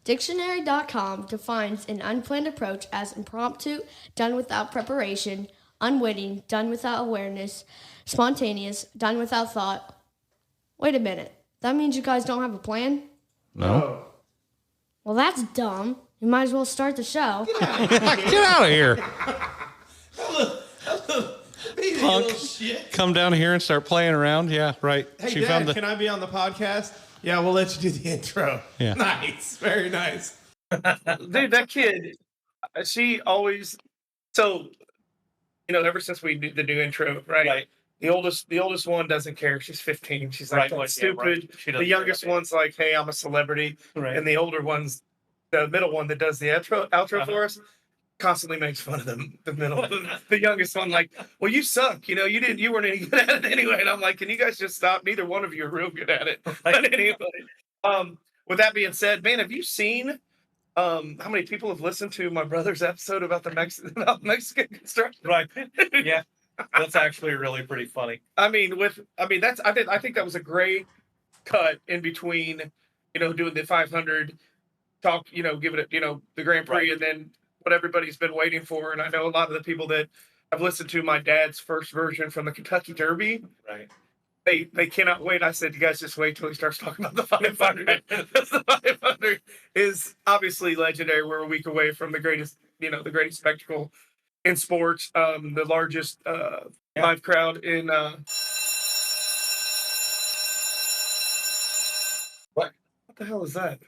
Dictionary.com defines an unplanned approach as impromptu, done without preparation, unwitting, done without awareness, spontaneous, done without thought. Wait a minute. That means you guys don't have a plan? No. Well, that's dumb. You might as well start the show. Get out of here. Punk, come down here and start playing around. Yeah, right. Hey, Dad, can I be on the podcast? Yeah, we'll let you do the intro. Yeah. Nice. Very nice. Dude, that kid, she always, so, ever since we did the new intro, right? The oldest one doesn't care. She's 15. She's like, "That's stupid." The youngest one's like, "Hey, I'm a celebrity." Right. And the older one's, the middle one that does the outro for us, constantly makes fun of them. The middle, the youngest one, like, "Well, you suck. You weren't any good at it anyway." And I'm like, "Can you guys just stop? Neither one of you are real good at it." But anyway, with that being said, man, have you seen how many people have listened to my brother's episode about the Mexican construction? Right. Yeah. That's actually really pretty funny. I think that was a great cut in between, doing the 500 talk, give it, the Grand Prix, and then what everybody's been waiting for. And I know a lot of the people that have listened to my dad's first version from the Kentucky Derby, right? They cannot wait. I said, you guys just wait till he starts talking about the 500. The 500 is obviously legendary. We're a week away from the greatest spectacle in sports, the largest live crowd in what the hell is that?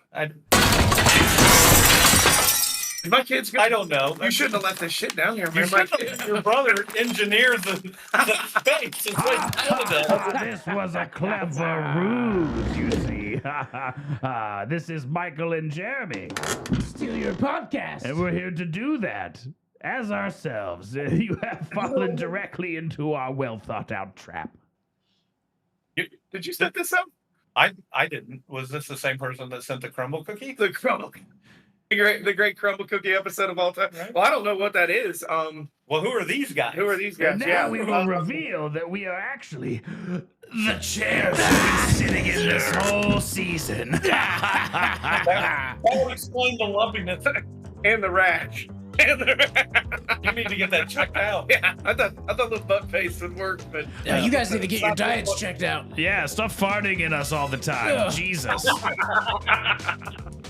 My kids I don't know. You shouldn't have left this shit down here, man. Your brother engineered the space. This was a clever ruse, you see. This is Michael and Jeremy. Steal your podcast. And we're here to do that. As ourselves, you have fallen directly into our well-thought-out trap. Did you set this up? I didn't. Was this the same person that sent the crumble cookie? The crumble, the great crumble cookie episode of all time. Right. Well, I don't know what that is. Well, who are these guys? And now we will reveal that we are actually the chairs who've been sitting in this whole season. That will explain the lumpiness and the rash. You need to get that checked out. Yeah, I thought the butt face would work, but yeah, you guys need to get your diets checked out. Yeah, stop farting in us all the time. Ugh. Jesus.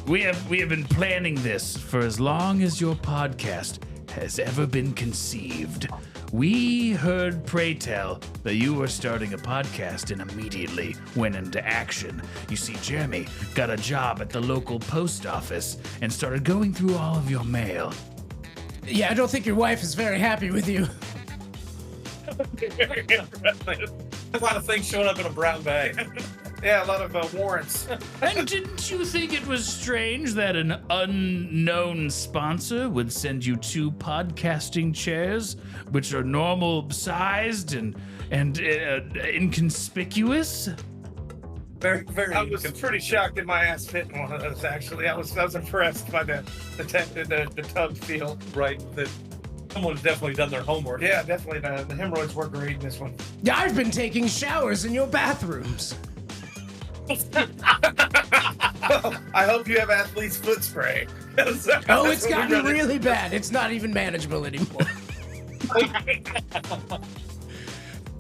We have been planning this for as long as your podcast has ever been conceived. We heard Pray Tell that you were starting a podcast and immediately went into action. You see, Jeremy got a job at the local post office and started going through all of your mail. Yeah, I don't think your wife is very happy with you. A lot of things showing up in a brown bag. Yeah, a lot of warrants. And didn't you think it was strange that an unknown sponsor would send you 2 podcasting chairs, which are normal sized and inconspicuous? Very, very. I was pretty shocked that my ass fit in one of those. Actually, I was impressed by the tub feel. Right. That someone's definitely done their homework. Yeah, definitely. The hemorrhoids were great in this one. Yeah, I've been taking showers in your bathrooms. I hope you have athlete's foot spray. Oh, it's gotten really bad. It's not even manageable anymore.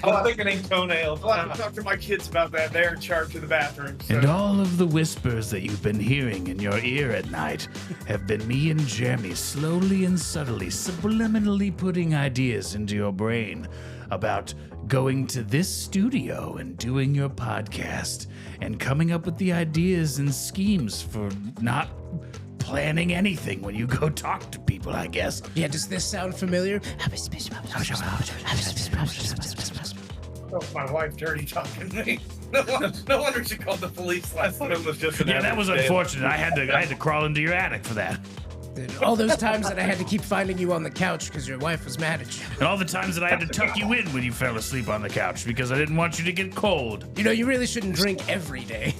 I'm thinking toenails. I'll have to talk to my kids about that. They're in charge of the bathroom. So. And all of the whispers that you've been hearing in your ear at night have been me and Jeremy slowly and subtly, subliminally putting ideas into your brain about going to this studio and doing your podcast and coming up with the ideas and schemes for not planning anything when you go talk to people, I guess. Yeah, does this sound familiar? Oh, my wife dirty talking to me. No wonder she called the police last night. It was just an that was unfortunate. I had to crawl into your attic for that. All those times that I had to keep finding you on the couch because your wife was mad at you. And all the times that I had to tuck you in when you fell asleep on the couch because I didn't want you to get cold. You know, you really shouldn't drink every day.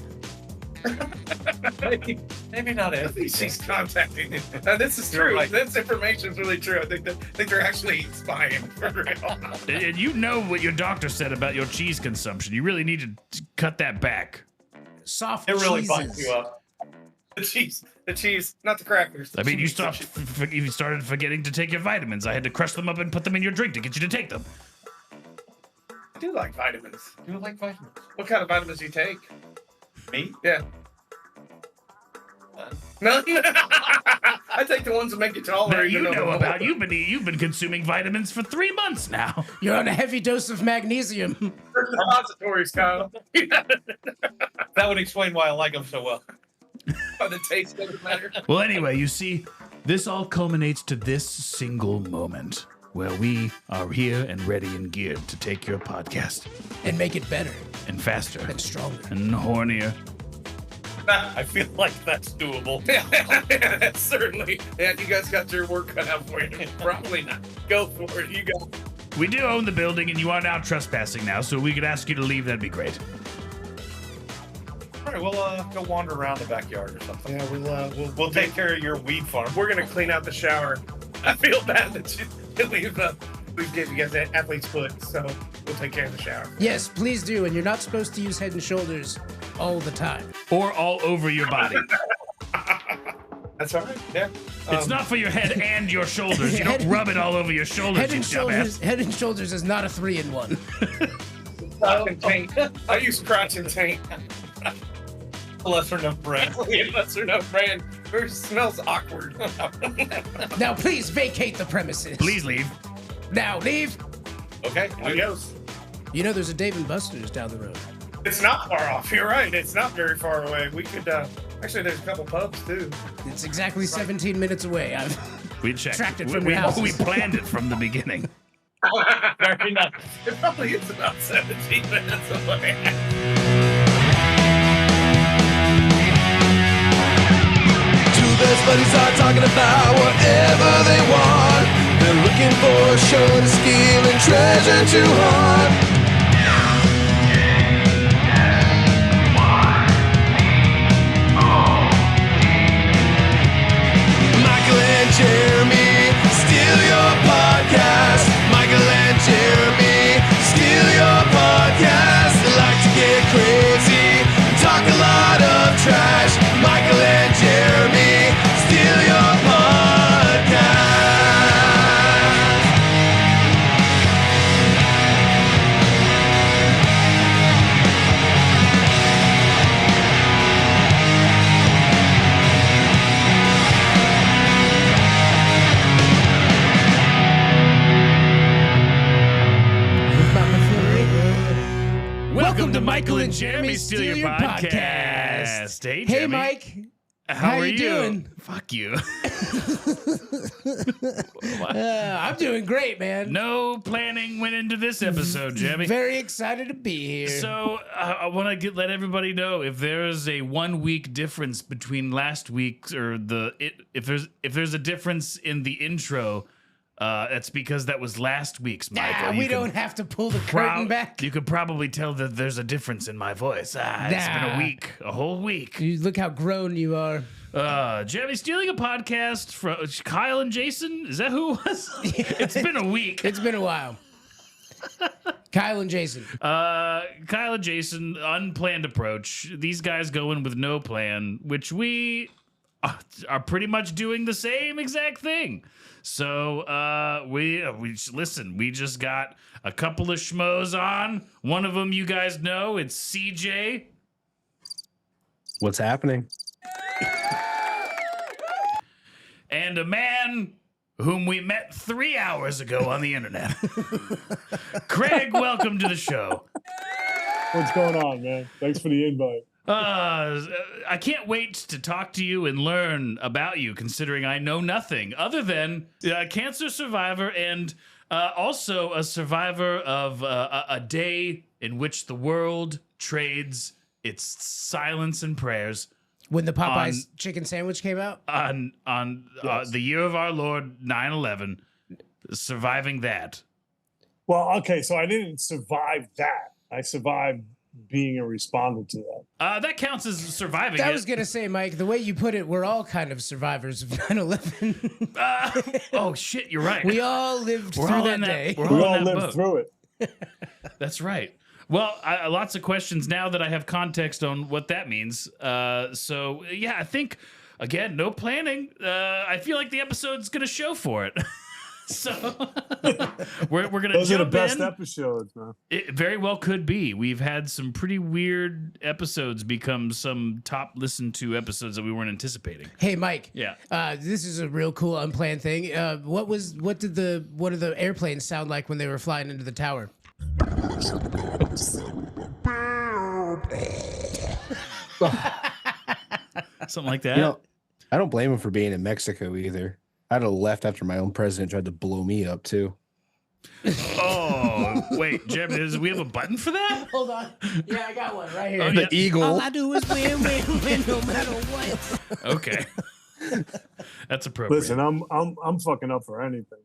Maybe not I think she's contacting me. This is true. Right. This information is really true. I think they're actually spying for real. And you know what your doctor said about your cheese consumption. You really need to cut that back. Soft It really cheeses. binds you up. The cheese, not the crackers. I mean, you started forgetting to take your vitamins. I had to crush them up and put them in your drink to get you to take them. I do like vitamins. You like vitamins? What kind of vitamins do you take? Me? Yeah. No, I take the ones that make you taller. That you know about. You've been consuming vitamins for 3 months now. You're on a heavy dose of magnesium. Repositories, Kyle. That would explain why I like them so well. Oh, the taste doesn't matter. Well, anyway, you see, this all culminates to this single moment where we are here and ready and geared to take your podcast And make it better and faster and stronger. and hornier. I feel like that's doable. Yeah, certainly. Yeah, you guys got your work cut out for you. Probably not. Go for it. You go. We do own the building, and you are now trespassing now, so we could ask you to leave. That'd be great. All right, we'll go wander around the backyard or something. Yeah, We'll take care of your weed farm. We're gonna clean out the shower. I feel bad that we gave you guys an athlete's foot, so we'll take care of the shower. Yes, please do. And you're not supposed to use Head and Shoulders all the time. Or all over your body. That's all right. Yeah. It's not for your head and your shoulders. You don't rub it all over your shoulders, Head you and Shoulders. dumbass. Head and Shoulders is not a 3-in-1. Scratch and taint. I use scratch and taint. Lesser known brand. Lesser known brand. It smells awkward. Now, please vacate the premises. Please leave. Now, leave. Okay. Adios. You know, there's a Dave and Buster's down the road. It's not far off. You're right. It's not very far away. We could, actually, there's a couple pubs, too. It's exactly 17 minutes away. I've We checked. Tracked it from we, your houses. we planned it from the beginning. Very nice. It probably is about 17 minutes away. Two best buddies are talking about whatever they want. They're looking for a show to steal and treasure to haunt. Michael and Jeremy steal your podcast. Michael and Jeremy steal your podcast. They like to get crazy, talk a lot of trash. Michael and Jeremy steal your podcast. Welcome to Michael and Jeremy Steal Your Podcast. Hey, Jeremy. Hey, Mike. How are you doing? Fuck you. I'm doing great, man. No planning went into this episode, Jeremy. Very excited to be here. So I want to let everybody know if there is a 1 week difference between last week's or if there's a difference in the intro, that's because that was last week's, Michael. we don't have to pull the curtain back. You could probably tell that there's a difference in my voice. It's been a week, a whole week. You look how grown you are. Jeremy stealing a podcast from Kyle and Jason. Is that who it was? It's been a week. It's been a while. Kyle and Jason. Kyle and Jason, Unplanned Approach. These guys go in with no plan, which we are pretty much doing the same exact thing. So we listen. We just got a couple of schmoes on. One of them, you guys know, it's CJ. What's happening? And a man whom we met 3 hours ago on the internet. Craig, welcome to the show. What's going on, man? Thanks for the invite. I can't wait to talk to you and learn about you, considering I know nothing other than a cancer survivor and also a survivor of a day in which the world trades its silence and prayers. When the Popeyes chicken sandwich came out? On Yes. the year of our Lord 9/11, surviving that. Well, okay, so I didn't survive that. I survived being a respondent to that. That counts as surviving I it. was going to say, Mike, the way you put it, we're all kind of survivors of 9/11. Oh, shit, you're right. We all lived We're through all that in that- day. we're We all all in that lived boat. through it. That's right. Well, lots of questions now that I have context on what that means. So, yeah, I think, again, no planning. I feel like the episode's going to show for it. So we're going to Those are the jump best in. episodes, man. It very well could be. We've had some pretty weird episodes become some top listened to episodes that we weren't anticipating. Hey, Mike. Yeah. This is a real cool unplanned thing. What did the airplanes sound like when they were flying into the tower? Something like that. You know, I don't blame him for being in Mexico either. I'd have left after my own president tried to blow me up too. Oh, wait, Jim, we have a button for that? Hold on. Yeah, I got one right here. Oh, The yeah. eagle. All I do is win no matter what. Okay. That's appropriate. Listen, I'm fucking up for anything.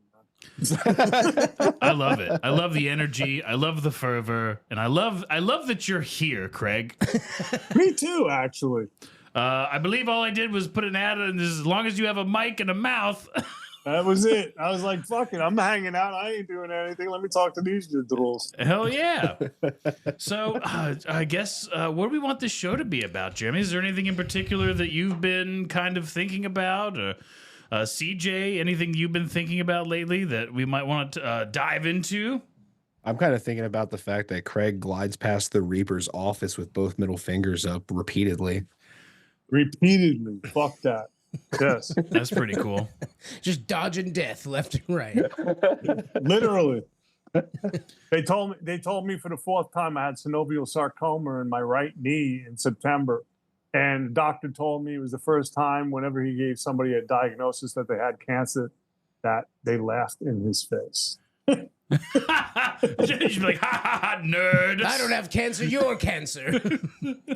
I love it. I love the energy. I love the fervor, and I love that you're here, Craig. Me too, actually. I believe all I did was put an ad in. As long as you have a mic and a mouth. That was it. I was like, fuck it. I'm hanging out. I ain't doing anything. Let me talk to these dudes. Hell yeah. So I guess what do we want this show to be about, Jeremy? Is there anything in particular that you've been kind of thinking about? Or CJ, anything you've been thinking about lately that we might want to dive into? I'm kind of thinking about the fact that Craig glides past the Reaper's office with both middle fingers up repeatedly. Repeatedly. Fuck that. Yes. That's pretty cool. Just dodging death left and right. Literally. They told me for the fourth time I had synovial sarcoma in my right knee in September. And the doctor told me it was the first time whenever he gave somebody a diagnosis that they had cancer that they laughed in his face. You'd be like, ha ha ha, nerd. I don't have cancer, you're cancer.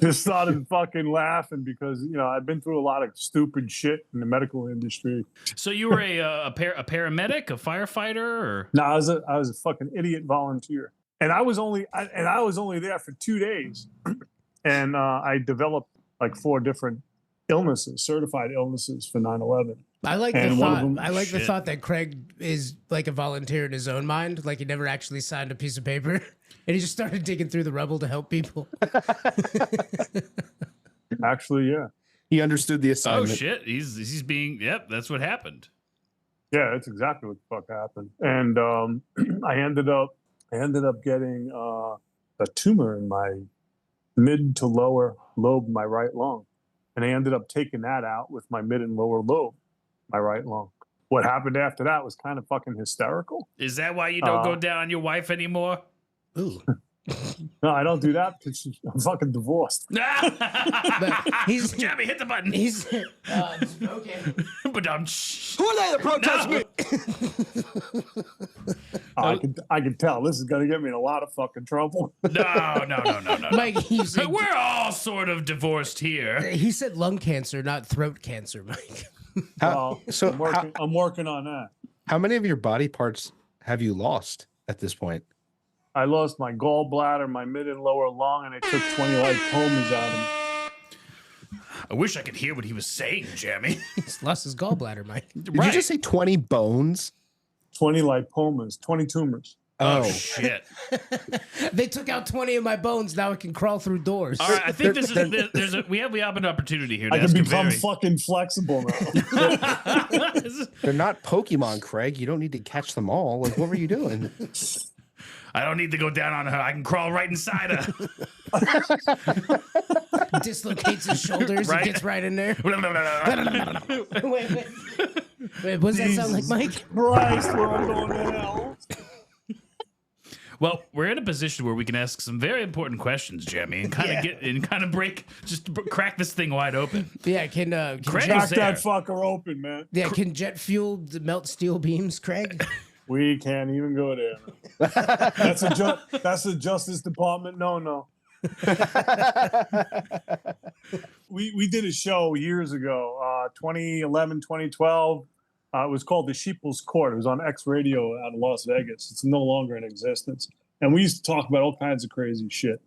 Just started fucking laughing because, you know, I've been through a lot of stupid shit in the medical industry. So you were a paramedic, a firefighter, or No, I was a fucking idiot volunteer. And I was only there for 2 days. And I developed like 4 different illnesses, certified illnesses for 9/11. I like And the one of thought. them- I like the Shit. thought that Craig is like a volunteer in his own mind, like he never actually signed a piece of paper, and he just started digging through the rubble to help people. Actually, yeah. He understood the oh assignment. shit, he's being. Yep, that's what happened. Yeah, that's exactly what the fuck happened. And I ended up getting a tumor in my mid to lower lobe of my right lung. And I ended up taking that out with my mid and lower lobe, my right lung. What happened after that was kind of fucking hysterical. Is that why you don't go down on your wife anymore? Ooh, No, I don't do that because I'm fucking divorced. he's Jeremy, hit the button. he's okay. But Who are they that protest me? I can tell this is gonna get me in a lot of fucking trouble. No. Mike, he said, We're all sort of divorced here. he said lung cancer, not throat cancer, Mike. How, so I'm working on that. how many of your body parts have you lost at this point? I lost my gallbladder, my mid and lower lung, and it took 20 lipomas out of me. I wish I could hear what he was saying, Jeremy. He's lost his gallbladder, Mike. Did you just say 20 bones? 20 lipomas, 20 tumors. Oh shit! They took out 20 of my bones. Now I can crawl through doors. All right, I think we have an opportunity here. To I can ask a become very- fucking flexible now. They're not Pokemon, Craig. You don't need to catch them all. Like, what were you doing? I don't need to go down on her. I can crawl right inside her. Dislocates his shoulders Right. and gets right in there. Well, Wait, what does that sound like, Mike? Christ, we're all going to hell. we're in a position where we can ask some very important questions, Jeremy, and kind of crack this thing wide open. Yeah, can Craig jet, was Crack there. that fucker open, man. yeah, can jet fuel melt steel beams, Craig? We can't even go there. That's the Justice Department. No. We did a show years ago, 2011, 2012. It was called The Sheeple's Court. It was on X Radio out of Las Vegas. It's no longer in existence. And we used to talk about all kinds of crazy shit.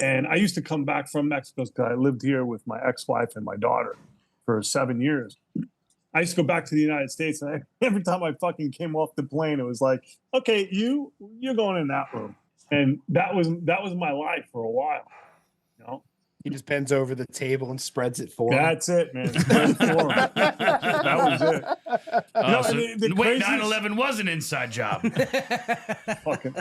And I used to come back from Mexico because I lived here with my ex-wife and my daughter for 7 years. I used to go back to the United States, and every time I fucking came off the plane, it was like, okay, you're going in that room. And that was my life for a while. You know, He just bends over the table and spreads it for him. that's it, man. Spread it for him. That was it. No, So, the wait, craziest- 9/11 was an inside job. Fucking,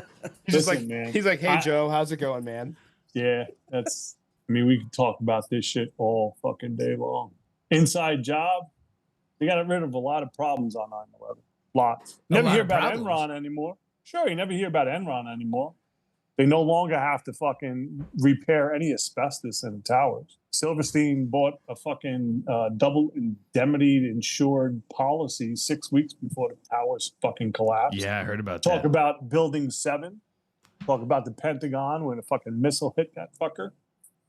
He's just listen, like, man. he's like, hey, Joe, how's it going, man? Yeah, that's. I mean, we could talk about this shit all fucking day long. Inside job. They got rid of a lot of problems on 9/11. Lots. Never lot hear of about problems. Enron anymore. Sure, you never hear about Enron anymore. They no longer have to fucking repair any asbestos in the towers. Silverstein bought a fucking double indemnity insured policy 6 weeks before the towers fucking collapsed. Yeah, I heard about Talk that. about Building 7. Talk about the Pentagon when a fucking missile hit that fucker.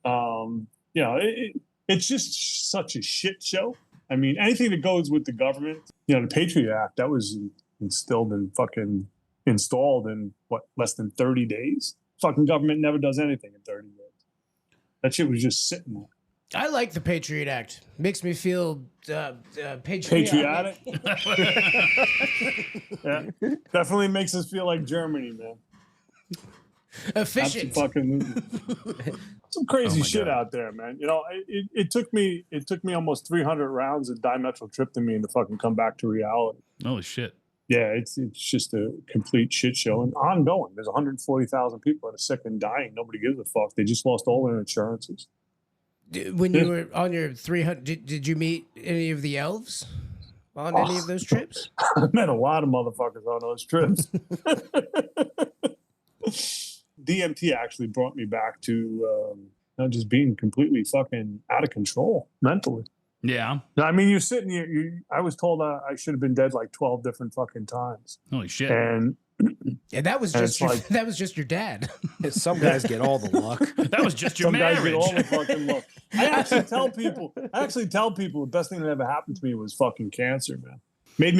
You know, it's just such a shit show. I mean, anything that goes with the government, you know, the Patriot Act, that was installed in what, less than 30 days? Fucking government never does anything in 30 days. That shit was just sitting there. I like the Patriot Act. Makes me feel patriotic. Yeah, definitely makes us feel like Germany, man. Efficient. Some crazy my shit God. out there, man. You know, it took me almost 300 rounds of dimethyltryptamine to fucking come back to reality. Holy shit. Yeah, it's just a complete shit show and ongoing. There's 140,000 people that are sick and dying. Nobody gives a fuck. They just lost all their insurances. When you were on your 300, did you meet any of the elves on any of those trips? I met a lot of motherfuckers on those trips. DMT actually brought me back to you know, just being completely fucking out of control mentally. Yeah. I mean, you're sitting here. I was told I should have been dead like 12 different fucking times. Holy shit. And Yeah, that was And just it's like- that was just your dad. Some guys get all the luck. That was just your some guys marriage. get all the fucking look. I actually tell people the best thing that ever happened to me was fucking cancer, man. Made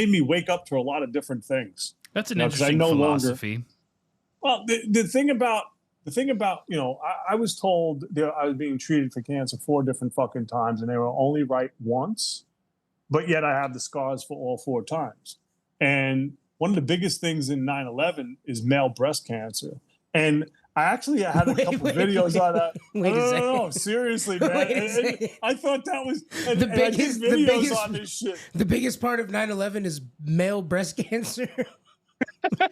me wake up to a lot of different things. That's an You know, 'cause I interesting no longer- philosophy. Well, the thing about you know, I was told that I was being treated for cancer 4 different fucking times, and they were only right once, but yet I have the scars for all 4 times. And one of the biggest things in 9/11 is male breast cancer, and I actually had a couple videos on that. Wait a second. No, seriously, man. Wait a And second. I thought that was and, The and I did biggest- the videos biggest- on this shit. The biggest part of 9/11 is male breast cancer.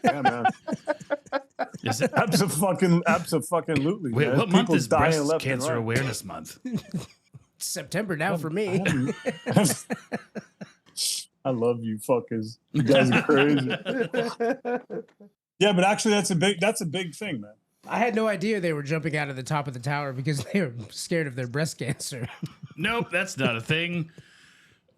Yeah, man. Is it? Absolutely. Wait, man. what month People is dying Breast left and Cancer right. Awareness Month? September now for me. I love you fuckers. You guys are crazy. Yeah, but actually that's a big thing, man. I had no idea they were jumping out of the top of the tower because they were scared of their breast cancer. Nope, that's not a thing.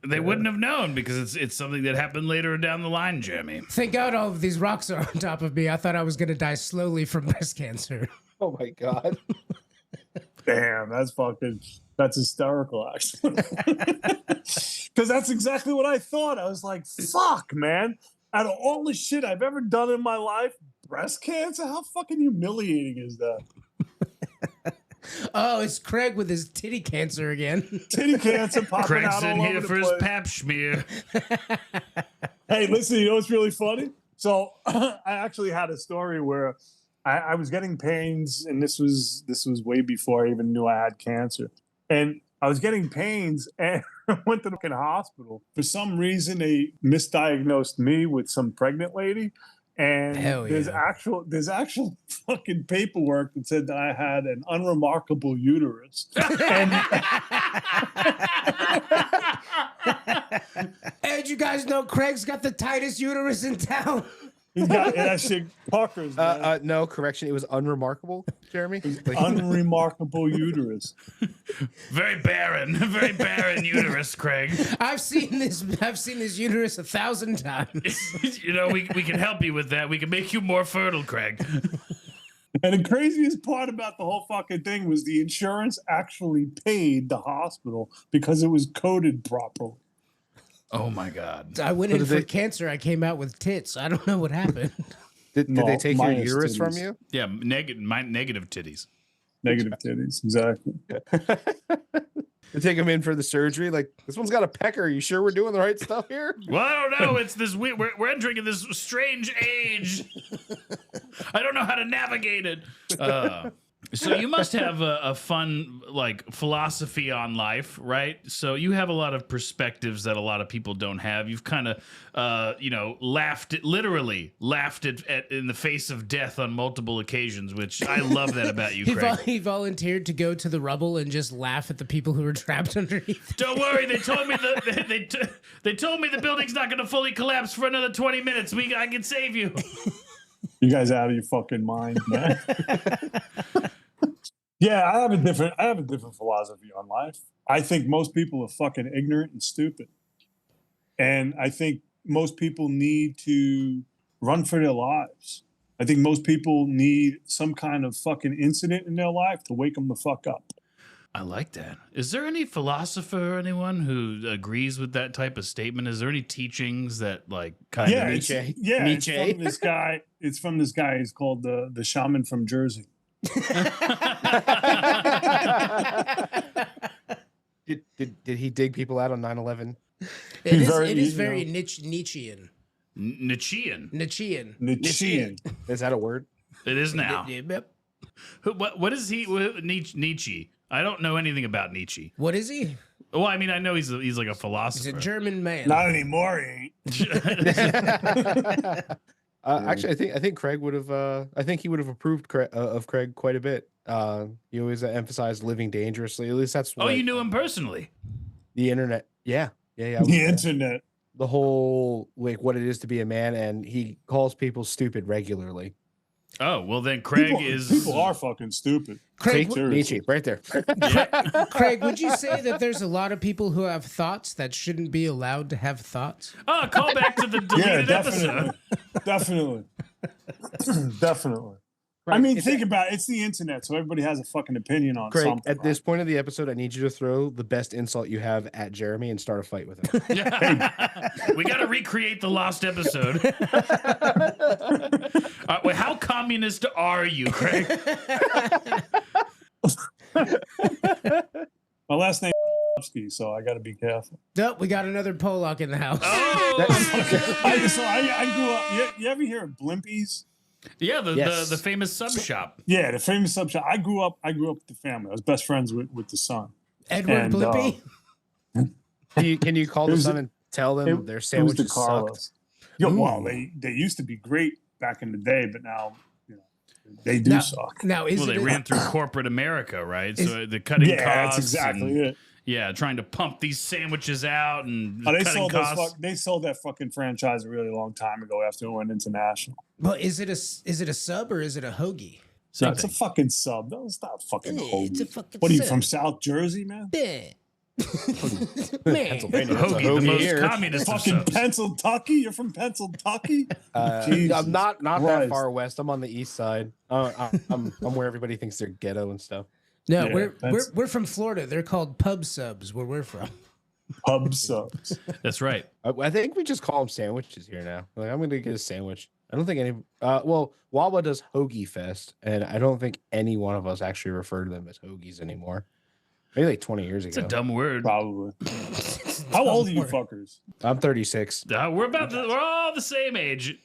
They wouldn't have known because it's something that happened later down the line, Jeremy. Thank God all of these rocks are on top of me. I thought I was going to die slowly from breast cancer. Oh my God. Damn, that's hysterical, actually. Because that's exactly what I thought. I was like, fuck, man. Out of all the shit I've ever done in my life, breast cancer? How fucking humiliating is that? Oh, it's Craig with his titty cancer again. Titty cancer popping Craig's out all in over here the for his place. pap smear. Hey, listen, you know what's really funny? So I actually had a story where I was getting pains, and this was way before I even knew I had cancer. And I was getting pains, and I went to the fucking hospital. For some reason, they misdiagnosed me with some pregnant lady. And Hell there's actual fucking paperwork that said that I had an unremarkable uterus. And Hey, did you guys know Craig's got the tightest uterus in town? he's got that shit puckers, man. No, correction. It was unremarkable, Jeremy. Like, Unremarkable uterus. Very barren uterus, Craig. I've seen this uterus 1,000 times. You know, we can help you with that. We can make you more fertile, Craig. And the craziest part about the whole fucking thing was the insurance actually paid the hospital because it was coded properly. Oh my God. I went in did for they- cancer. I came out with tits. I don't know what happened. did they take your minus uterus from titties. you? Yeah, negative titties. Negative titties, exactly. They take him in for the surgery. Like, this one's got a pecker. You sure we're doing the right stuff here? Well, I don't know. It's this we're entering this strange age. I don't know how to navigate it. So you must have a fun like philosophy on life, right? So you have a lot of perspectives that a lot of people don't have. You've kind of literally laughed at in the face of death on multiple occasions, which I love that about you, Craig. He volunteered to go to the rubble and just laugh at the people who were trapped underneath. Don't worry, they told me they told me the building's not going to fully collapse for another 20 minutes. I can save you. You guys out of your fucking mind, man. Yeah, I have a different philosophy on life. I think most people are fucking ignorant and stupid. And I think most people need to run for their lives. I think most people need some kind of fucking incident in their life to wake them the fuck up. I like that. Is there any philosopher or anyone who agrees with that type of statement? Is there any teachings that like kind of Nietzsche? It's from this guy. It's from this guy. He's called the shaman from Jersey. Did he dig people out on 9/11? It is very Nietzschean. Nietzschean. Is that a word? It is now. Yep. What is he? Nietzsche. I don't know anything about Nietzsche. What is he? Well, I mean, I know he's like a philosopher. He's a German man. Not anymore, he ain't. Actually, I think Craig would have. I think he would have approved of Craig quite a bit. He always emphasized living dangerously. At least that's. Oh, you knew him personally. The internet, yeah. The internet. The whole like what it is to be a man, and he calls people stupid regularly. Oh well, then Craig people are fucking stupid. Craig, Nietzsche, right there. Craig, would you say that there's a lot of people who have thoughts that shouldn't be allowed to have thoughts? Oh, call back to the deleted episode. Definitely. Right. I mean, think about it. It's the internet, so everybody has a fucking opinion on Craig, something. at this point of the episode, I need you to throw the best insult you have at Jeremy and start a fight with him. We got to recreate the lost episode. Wait, how communist are you, Craig? My last name is so I got to be careful. Nope, we got another Pollock in the house. Oh! I grew up. You ever hear of Blimpies? Yeah, the famous sub shop. Yeah, the famous sub shop. I grew up with the family. I was best friends with the son. Edward Blimpie? Can you call the son and tell them their sandwiches sucked? Well, they used to be great back in the day, but now they do suck. Now, they ran through corporate America, right? So the cutting costs. That's exactly it. Yeah, trying to pump these sandwiches out and they cutting costs. They sold that fucking franchise a really long time ago after it went international. Well, is it a sub or is it a hoagie? It's a fucking sub. No, it's not fucking hoagie. It's a fucking what are you sub. from South Jersey, man? Yeah. Pennsylvania. Hoagie, the most communist of fucking subs. Pennsylvania. You're from Pennsylvania? I'm not that far west. I'm on the east side. I'm where everybody thinks they're ghetto and stuff. No, we're from Florida. They're called pub subs where we're from. Pub subs. That's right. I think we just call them sandwiches here now. Like, I'm going to get a sandwich. I don't think any. Well, Wawa does Hoagie Fest, and I don't think any one of us actually refer to them as hoagies anymore. Maybe like 20 years ago. It's a dumb word. Probably. How old are you fuckers? I'm 36. We're all the same age,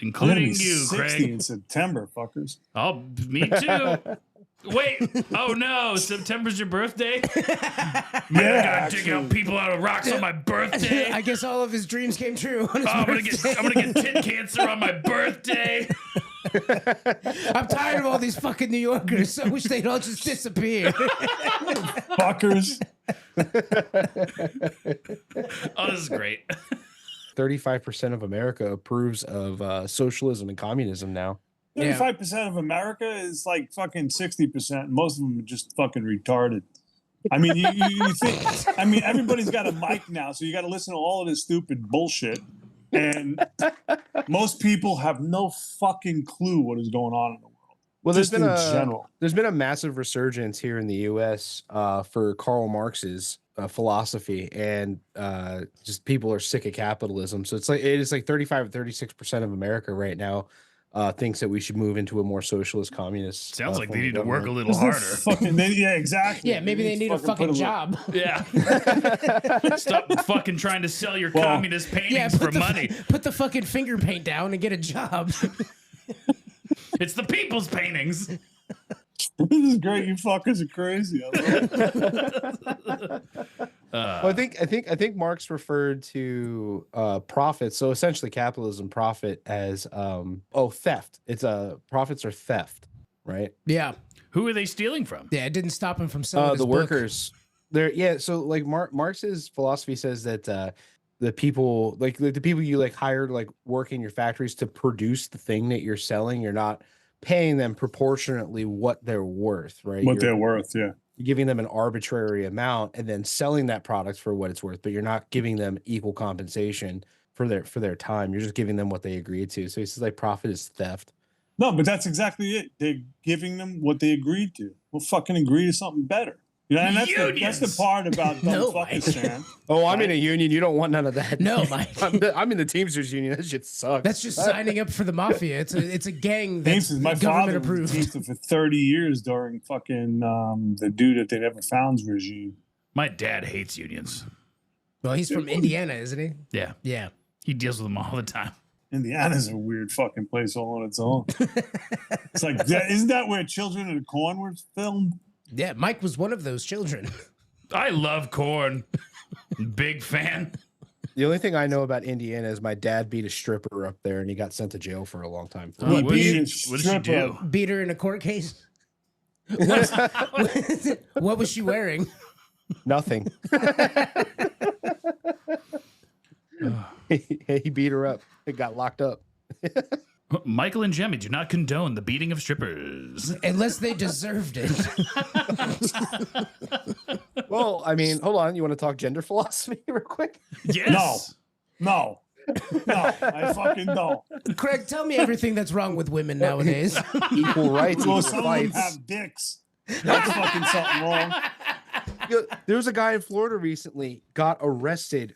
including you, 60 Craig. in September, fuckers. Oh, me too. Wait, oh no, September's your birthday? I gotta dig out people out of rocks on my birthday. I guess all of his dreams came true. On his I'm birthday. gonna get tit cancer on my birthday. I'm tired of all these fucking New Yorkers. I wish they'd all just disappear. Fuckers. Oh, this is great. 35% of America approves of socialism and communism now. 35% of America is like fucking 60%. Most of them are just fucking retarded. I mean, you think, I mean, everybody's got a mic now, so you got to listen to all of this stupid bullshit. And most people have no fucking clue what is going on in the world. Well, there's been a massive resurgence here in the U.S. For Karl Marx's philosophy, and just people are sick of capitalism. So it is like 35 or 36% of America right now thinks that we should move into a more socialist, communist. Sounds like form they of need to work a government. little harder. Yeah, exactly. Yeah, maybe they need a fucking job. Yeah. Stop fucking trying to sell your communist paintings for money. Put the fucking finger paint down and get a job. It's the people's paintings. This is great. You fuckers are crazy. Well, I think Marx referred to profit. So essentially, capitalism profit as theft. It's profits are theft, right? Yeah. Who are they stealing from? Yeah, it didn't stop him from selling his the book. workers. So like Marx's philosophy says that the people the people you hire to work in your factories to produce the thing that you're selling, you're not paying them proportionately what they're worth, right? They're worth, yeah. You're giving them an arbitrary amount and then selling that product for what it's worth, but you're not giving them equal compensation for their time. You're just giving them what they agreed to. So he says profit is theft. No, but that's exactly it. They're giving them what they agreed to. We'll fucking agree to something better. And that's the part about dumb fucking Stan. Oh, I'm in a union. You don't want none of that. No, Mike. I'm in the Teamsters union. That shit sucks. That's just signing up for the mafia. It's a gang that's My government father was approved. a Teamster for 30 years during fucking the dude that they never found's regime. My dad hates unions. Well, he's from Indiana, isn't he? Yeah. Yeah. He deals with them all the time. Indiana's a weird fucking place all on its own. It's like, isn't that where Children of the Corn was filmed? Yeah, Mike was one of those children. I love corn. Big fan. The only thing I know about Indiana is my dad beat a stripper up there and he got sent to jail for a long time. What did she do? Beat her in a court case? What was she wearing? Nothing. He beat her up. It got locked up. Michael and Jemmy do not condone the beating of strippers. Unless they deserved it. Well, I mean, hold on. You want to talk gender philosophy real quick? Yes. No, I fucking don't. Craig, tell me everything that's wrong with women nowadays. Equal rights, Well, equal some of them fights. have dicks. That's fucking something wrong. There was a guy in Florida recently got arrested.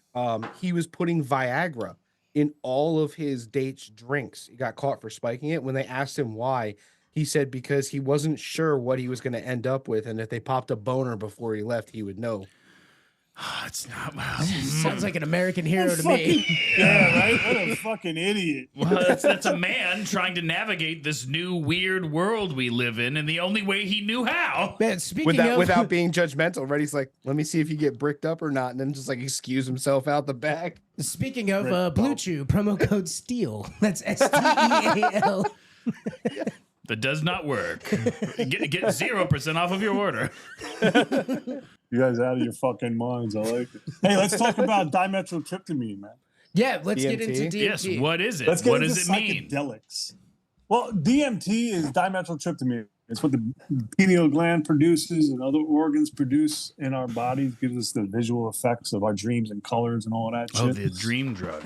He was putting Viagra in all of his dates' drinks. He got caught for spiking it. When they asked him why, he said because he wasn't sure what he was going to end up with, and if they popped a boner before he left, he would know. It's not. Sounds like an American hero to me. Yeah, right? What a fucking idiot. Well, that's a man trying to navigate this new weird world we live in, and the only way he knew how. Man, Without being judgmental, right? He's like, let me see if you get bricked up or not, and then just excuse himself out the back. Speaking of Blue Chew, promo code STEEL. That's STEAL. That does not work. Get 0% off of your order. You guys out of your fucking minds. I like it. Hey, let's talk about dimethyltryptamine, man. Yeah, let's get DMT? into DMT. Yes, what is it? Let's get What into does it mean? psychedelics. Well, DMT is dimethyltryptamine. It's what the pineal gland produces and other organs produce in our bodies. Gives us the visual effects of our dreams and colors and all that shit. Oh, the dream drug.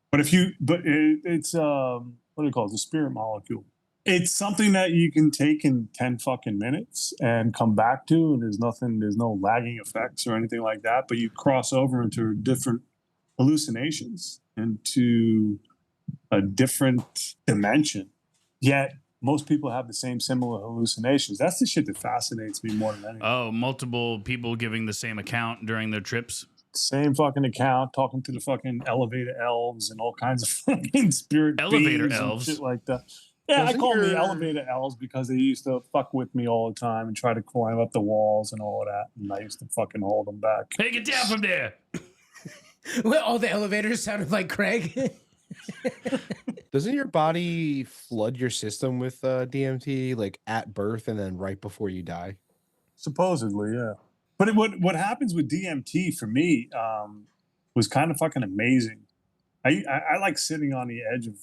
But it's what do they call it? The spirit molecule. It's something that you can take in 10 fucking minutes and come back to, and there's no lagging effects or anything like that, but you cross over into different hallucinations, into a different dimension. Yet most people have the same similar hallucinations. That's the shit that fascinates me more than anything. Oh, multiple people giving the same account during their trips. Same fucking account, talking to the fucking elevator elves and all kinds of fucking spirit Elevator beings and elves? shit like that. Yeah, I call them the your- elevator elves because they used to fuck with me all the time and try to climb up the walls and all of that. And I used to fucking hold them back. Hey, get down from there. Well, all the elevators sounded like Craig. Doesn't your body flood your system with DMT at birth and then right before you die? Supposedly, yeah. But what happens with DMT for me was kind of fucking amazing. I like sitting on the edge of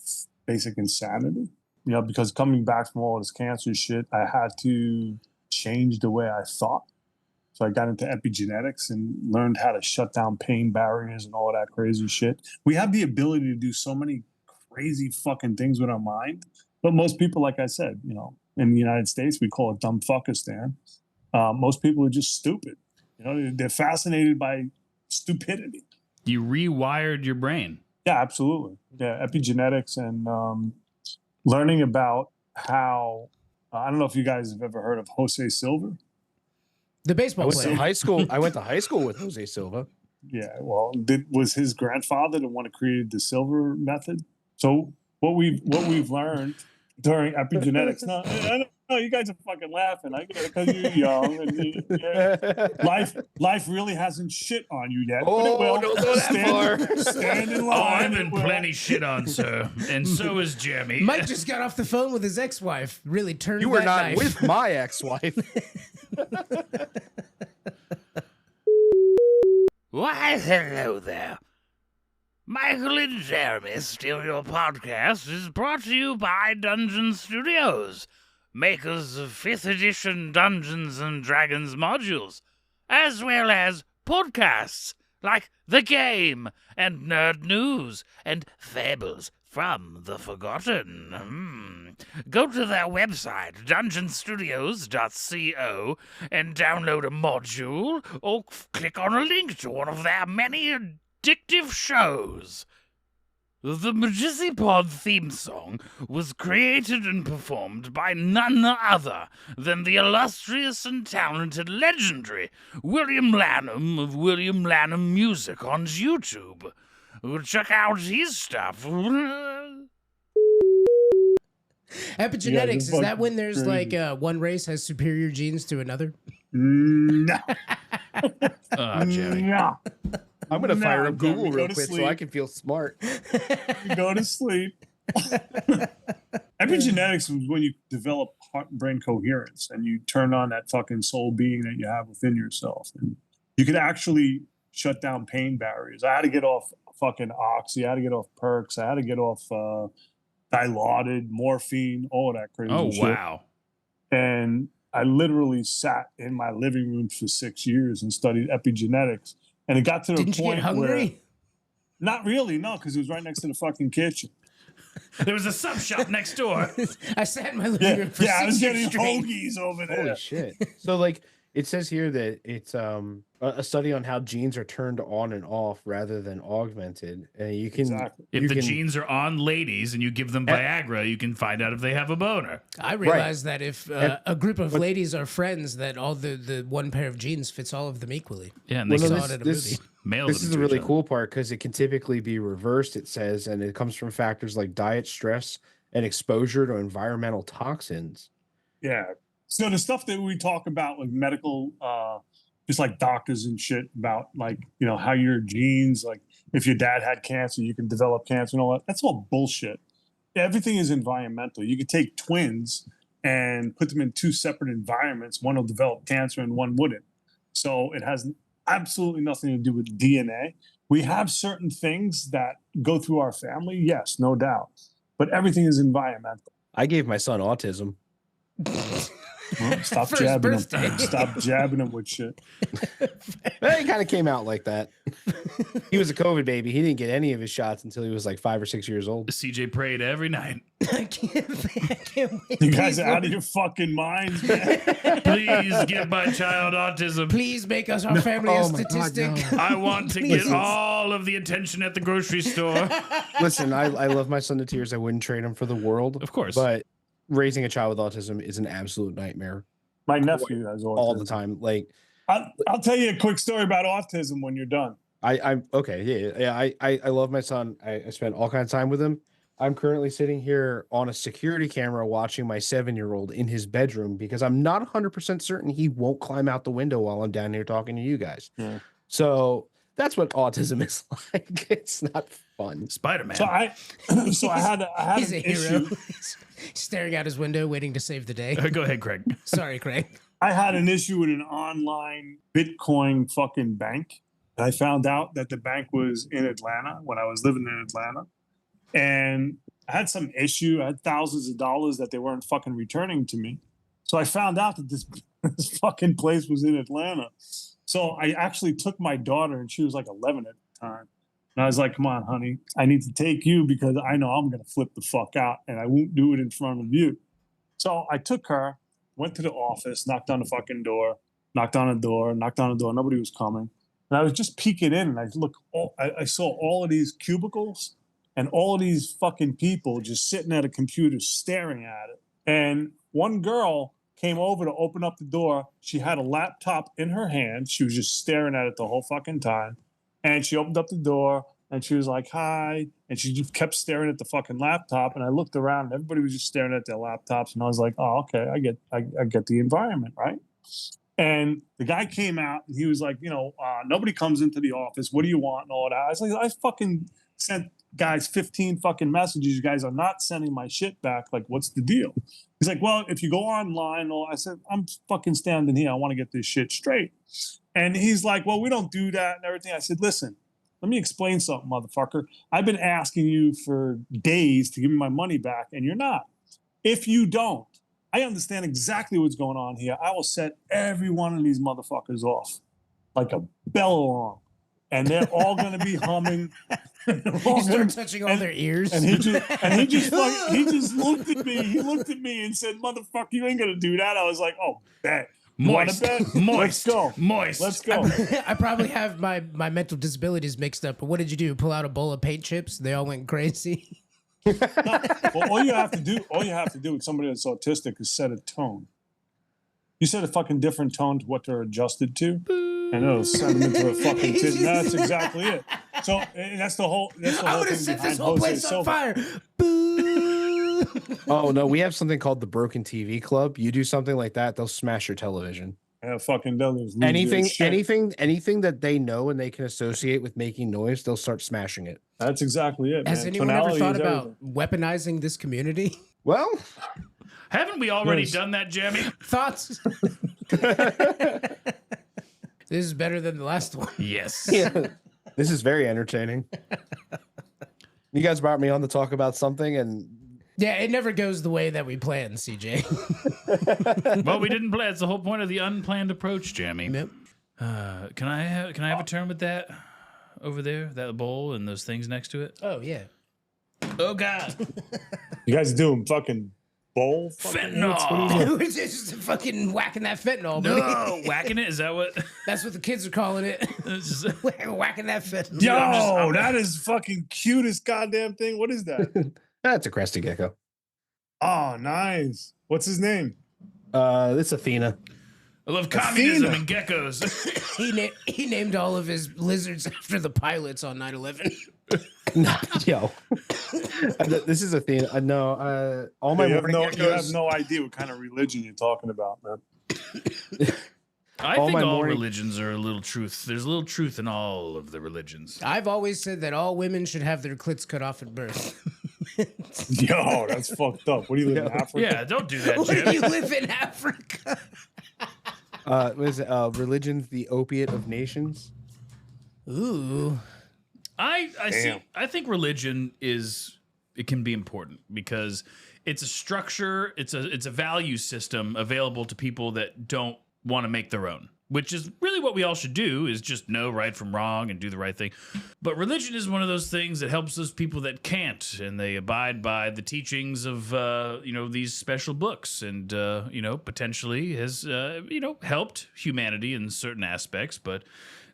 basic insanity, because coming back from all this cancer shit, I had to change the way I thought. So I got into epigenetics and learned how to shut down pain barriers and all that crazy shit. We have the ability to do so many crazy fucking things with our mind. But most people, like I said, in the United States, we call it dumb fuckistan. Most people are just stupid. They're fascinated by stupidity. You rewired your brain. Yeah, absolutely. Yeah, epigenetics and learning about how I don't know if you guys have ever heard of Jose Silva. The I baseball went to player. high school. I went to high school with Jose Silva. Yeah, well, was his grandfather the one who created the silver method? So what we've learned during epigenetics. No, I don't know. You guys are fucking laughing. I get it because you're young and life really hasn't shit on you yet. Oh, but it will. don't go that far. Stand in Oh, line. I've been it will. plenty shit on, sir. And so is Jeremy. Mike just got off the phone with his ex-wife. Really turned You were that not knife. with my ex-wife. Why, hello there. Michael and Jeremy Steal Your Podcast is brought to you by Dungeon Studios, makers of 5th edition Dungeons and Dragons modules, as well as podcasts like The Game and Nerd News and Fables from the Forgotten. Go to their website, dungeonstudios.co, and download a module or click on a link to one of their many addictive shows. The MJSYVERSE theme song was created and performed by none other than the illustrious and talented legendary William Lanham of William Lanham Music on YouTube. Check out his stuff. Epigenetics, is that when there's crazy. like one race has superior genes to another? No. Jeremy. No. I'm gonna fire up Jeremy, Google go real to quick so sleep. I can feel smart. You go to sleep. Epigenetics was when you develop heart and brain coherence and you turn on that fucking soul being that you have within yourself. And you could actually shut down pain barriers. I had to get off fucking oxy. I had to get off perks. I had to get off dilaudid, morphine, all of that crazy Oh, shit. wow. And I literally sat in my living room for 6 years and studied epigenetics. And it got to the Didn't you point get hungry? where, not really, no, because it was right next to the fucking kitchen. There was a sub shop next door. I sat in my living room for Yeah, I 6 was years getting straight. hoagies over there. Holy shit. So like it says here that it's a study on how genes are turned on and off rather than augmented. And you can Exactly. If you the can- genes are on ladies and you give them Viagra, you can find out if they have a boner. I realized that if a group of ladies are friends, that all the one pair of genes fits all of them equally. Yeah, and they Well, can no, saw it in a this, movie. mail this them is to the really each other. cool part because it can typically be reversed, it says, and it comes from factors like diet, stress, and exposure to environmental toxins. Yeah. So the stuff that we talk about, like medical, just like doctors and shit about, like, you know, how your genes, like if your dad had cancer, you can develop cancer and all that. That's all bullshit. Everything is environmental. You could take twins and put them in two separate environments. One will develop cancer and one wouldn't. So it has absolutely nothing to do with DNA. We have certain things that go through our family. Yes, no doubt. But everything is environmental. I gave my son autism. Well, stop For his jabbing birthday. him. Stop jabbing him with shit. It kind of came out like that. He was a COVID baby. He didn't get any of his shots until he was like 5 or 6 years old. CJ prayed every night. I can't wait. You guys are out of your fucking minds, man. Please give my child autism. Please make us our family a Oh my God, statistic. no. I want to get all of the attention at the grocery store. Listen, I love my son to tears. I wouldn't trade him for the world. Of course. But raising a child with autism is an absolute nightmare My nephew has autism. all the time. Like, I'll tell you a quick story about autism when you're done. I'm okay. Yeah. I love my son. I spend all kinds of time with him. I'm currently sitting here on a security camera watching my 7-year-old in his bedroom because I'm not 100% certain he won't climb out the window while I'm down here talking to you guys. Yeah. So that's what autism is like. It's not fun. Spider-Man. So I had He's an a hero. issue. Staring out his window, waiting to save the day. Go ahead, Craig. Sorry, Craig. I had an issue with an online Bitcoin fucking bank. And I found out that the bank was in Atlanta when I was living in Atlanta. And I had some issue. I had thousands of dollars that they weren't fucking returning to me. So I found out that this fucking place was in Atlanta. So I actually took my daughter, and she was like 11 at the time. And I was like, come on, honey, I need to take you because I know I'm going to flip the fuck out and I won't do it in front of you. So I took her, went to the office, knocked on the fucking door, knocked on the door. Nobody was coming. And I was just peeking in and I saw all of these cubicles and all of these fucking people just sitting at a computer staring at it. And one girl came over to open up the door. She had a laptop in her hand. She was just staring at it the whole fucking time. And she opened up the door and she was like, hi. And she just kept staring at the fucking laptop. And I looked around and everybody was just staring at their laptops. And I was like, oh, okay, I get the environment, right? And the guy came out and he was like, nobody comes into the office. What do you want? And all that. I was like, I fucking sent guys 15 fucking messages. You guys are not sending my shit back. Like, what's the deal? He's like, well, if you go online, I said, I'm fucking standing here. I want to get this shit straight. And he's like, well, we don't do that and everything. I said, listen, let me explain something, motherfucker. I've been asking you for days to give me my money back, and you're not. If you don't, I understand exactly what's going on here. I will set every one of these motherfuckers off like a bell alarm. And they're all going to be humming. You start touching all their ears. And he just looked at me. He looked at me and said, motherfucker, you ain't going to do that. I was like, oh, bet. Moist. Bet? Moist. Let's go. Moist. Let's go. I probably have my mental disabilities mixed up, but what did you do? Pull out a bowl of paint chips? They all went crazy. No, well, all you have to do with somebody that's autistic is set a tone. You set a fucking different tone to what they're adjusted to, and it'll send them into a fucking tizzy. That's exactly it. So that's the whole. I would have set this whole place on fire. Boo. Oh no, we have something called the Broken TV Club. You do something like that, they'll smash your television. Yeah, fucking does. Anything that they know and they can associate with making noise, they'll start smashing it. That's exactly it. Has anyone ever thought about weaponizing this community? Well, haven't we already done that, Jamie? Thoughts? This is better than the last one. Yes. Yeah. This is very entertaining. You guys brought me on to talk about something, and yeah, it never goes the way that we planned, CJ. Well, we didn't plan. It's the whole point of the unplanned approach, Jamie. Yep. Can I have a turn with that over there, that bowl and those things next to it? Oh yeah. Oh God. You guys doing fucking bowl? Fentanyl. We're just fucking whacking that fentanyl. No, whacking it. Is that what? That's what the kids are calling it. Whacking that fentanyl. Yo, that is fucking cutest goddamn thing. What is that? that's a crested gecko. Oh, nice. What's his name? It's Athena. I love communism and geckos. He named all of his lizards after the pilots on 9/11. Yo, this is Athena. No, all my you have geckos, no idea what kind of religion you're talking about, man. I think all religions are a little truth. There's a little truth in all of the religions. I've always said that all women should have their clits cut off at birth. Yo, that's fucked up. What do you live in Africa? Yeah, don't do that, Where Jim. do you live in Africa? what is it? Religion's the opiate of nations. Ooh. I see. I think religion can be important because it's a structure, it's a value system available to people that don't want to make their own, which is really what we all should do, is just know right from wrong and do the right thing. But religion is one of those things that helps those people that can't, and they abide by the teachings of these special books, and potentially has helped humanity in certain aspects. But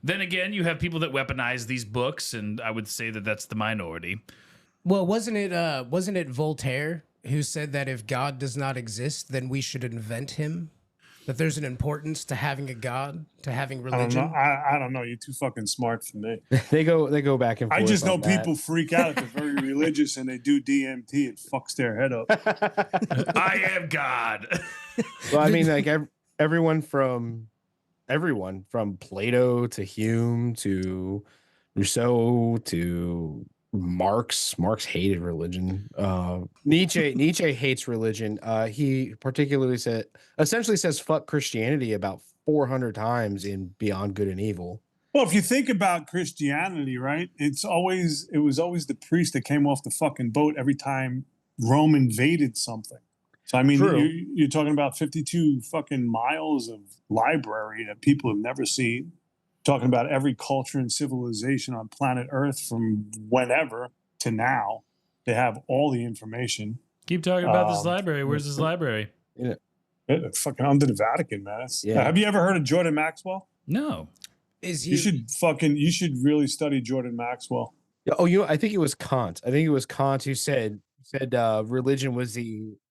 then again, you have people that weaponize these books, and I would say that that's the minority. Well, wasn't it Voltaire who said that if God does not exist, then we should invent him? That there's an importance to having a God, to having religion. I don't know. You're too fucking smart for me. They go back and forth. I just know on that. people freak out if they're very religious and they do DMT. It fucks their head up. I am God. Well, I mean, like everyone from Plato to Hume to Rousseau to Marx hated religion. Nietzsche hates religion. He particularly essentially says fuck Christianity about 400 times in Beyond Good and Evil. Well, if you think about Christianity, right? It was always the priest that came off the fucking boat every time Rome invaded something. So I mean, you're talking about 52 fucking miles of library that people have never seen. Talking about every culture and civilization on planet Earth from whenever to now. They have all the information. Keep talking about this library. Where's this library? Yeah. Fucking under the Vatican, man. Yeah. Have you ever heard of Jordan Maxwell? No. Is he? You should really study Jordan Maxwell. Yeah, oh, I think it was Kant. I think it was Kant who said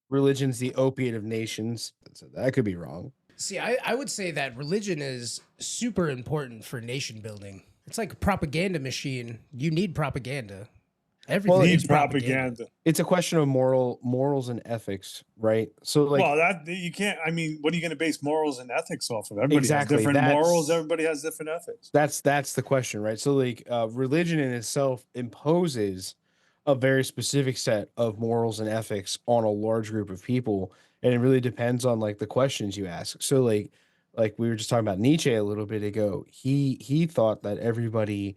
religion's the opiate of nations. So that could be wrong. See, I would say that religion is super important for nation building. It's like a propaganda machine. You need propaganda. Everything Needs needs propaganda. It's a question of morals and ethics, right? So like, Well, that you can't. I mean, what are you going to base morals and ethics off of? Everybody Exactly, has different that's- morals. Everybody has different ethics. that's the question, right? So like, religion in itself imposes a very specific set of morals and ethics on a large group of people, and it really depends on like the questions you ask. So like we were just talking about Nietzsche a little bit ago. He thought that everybody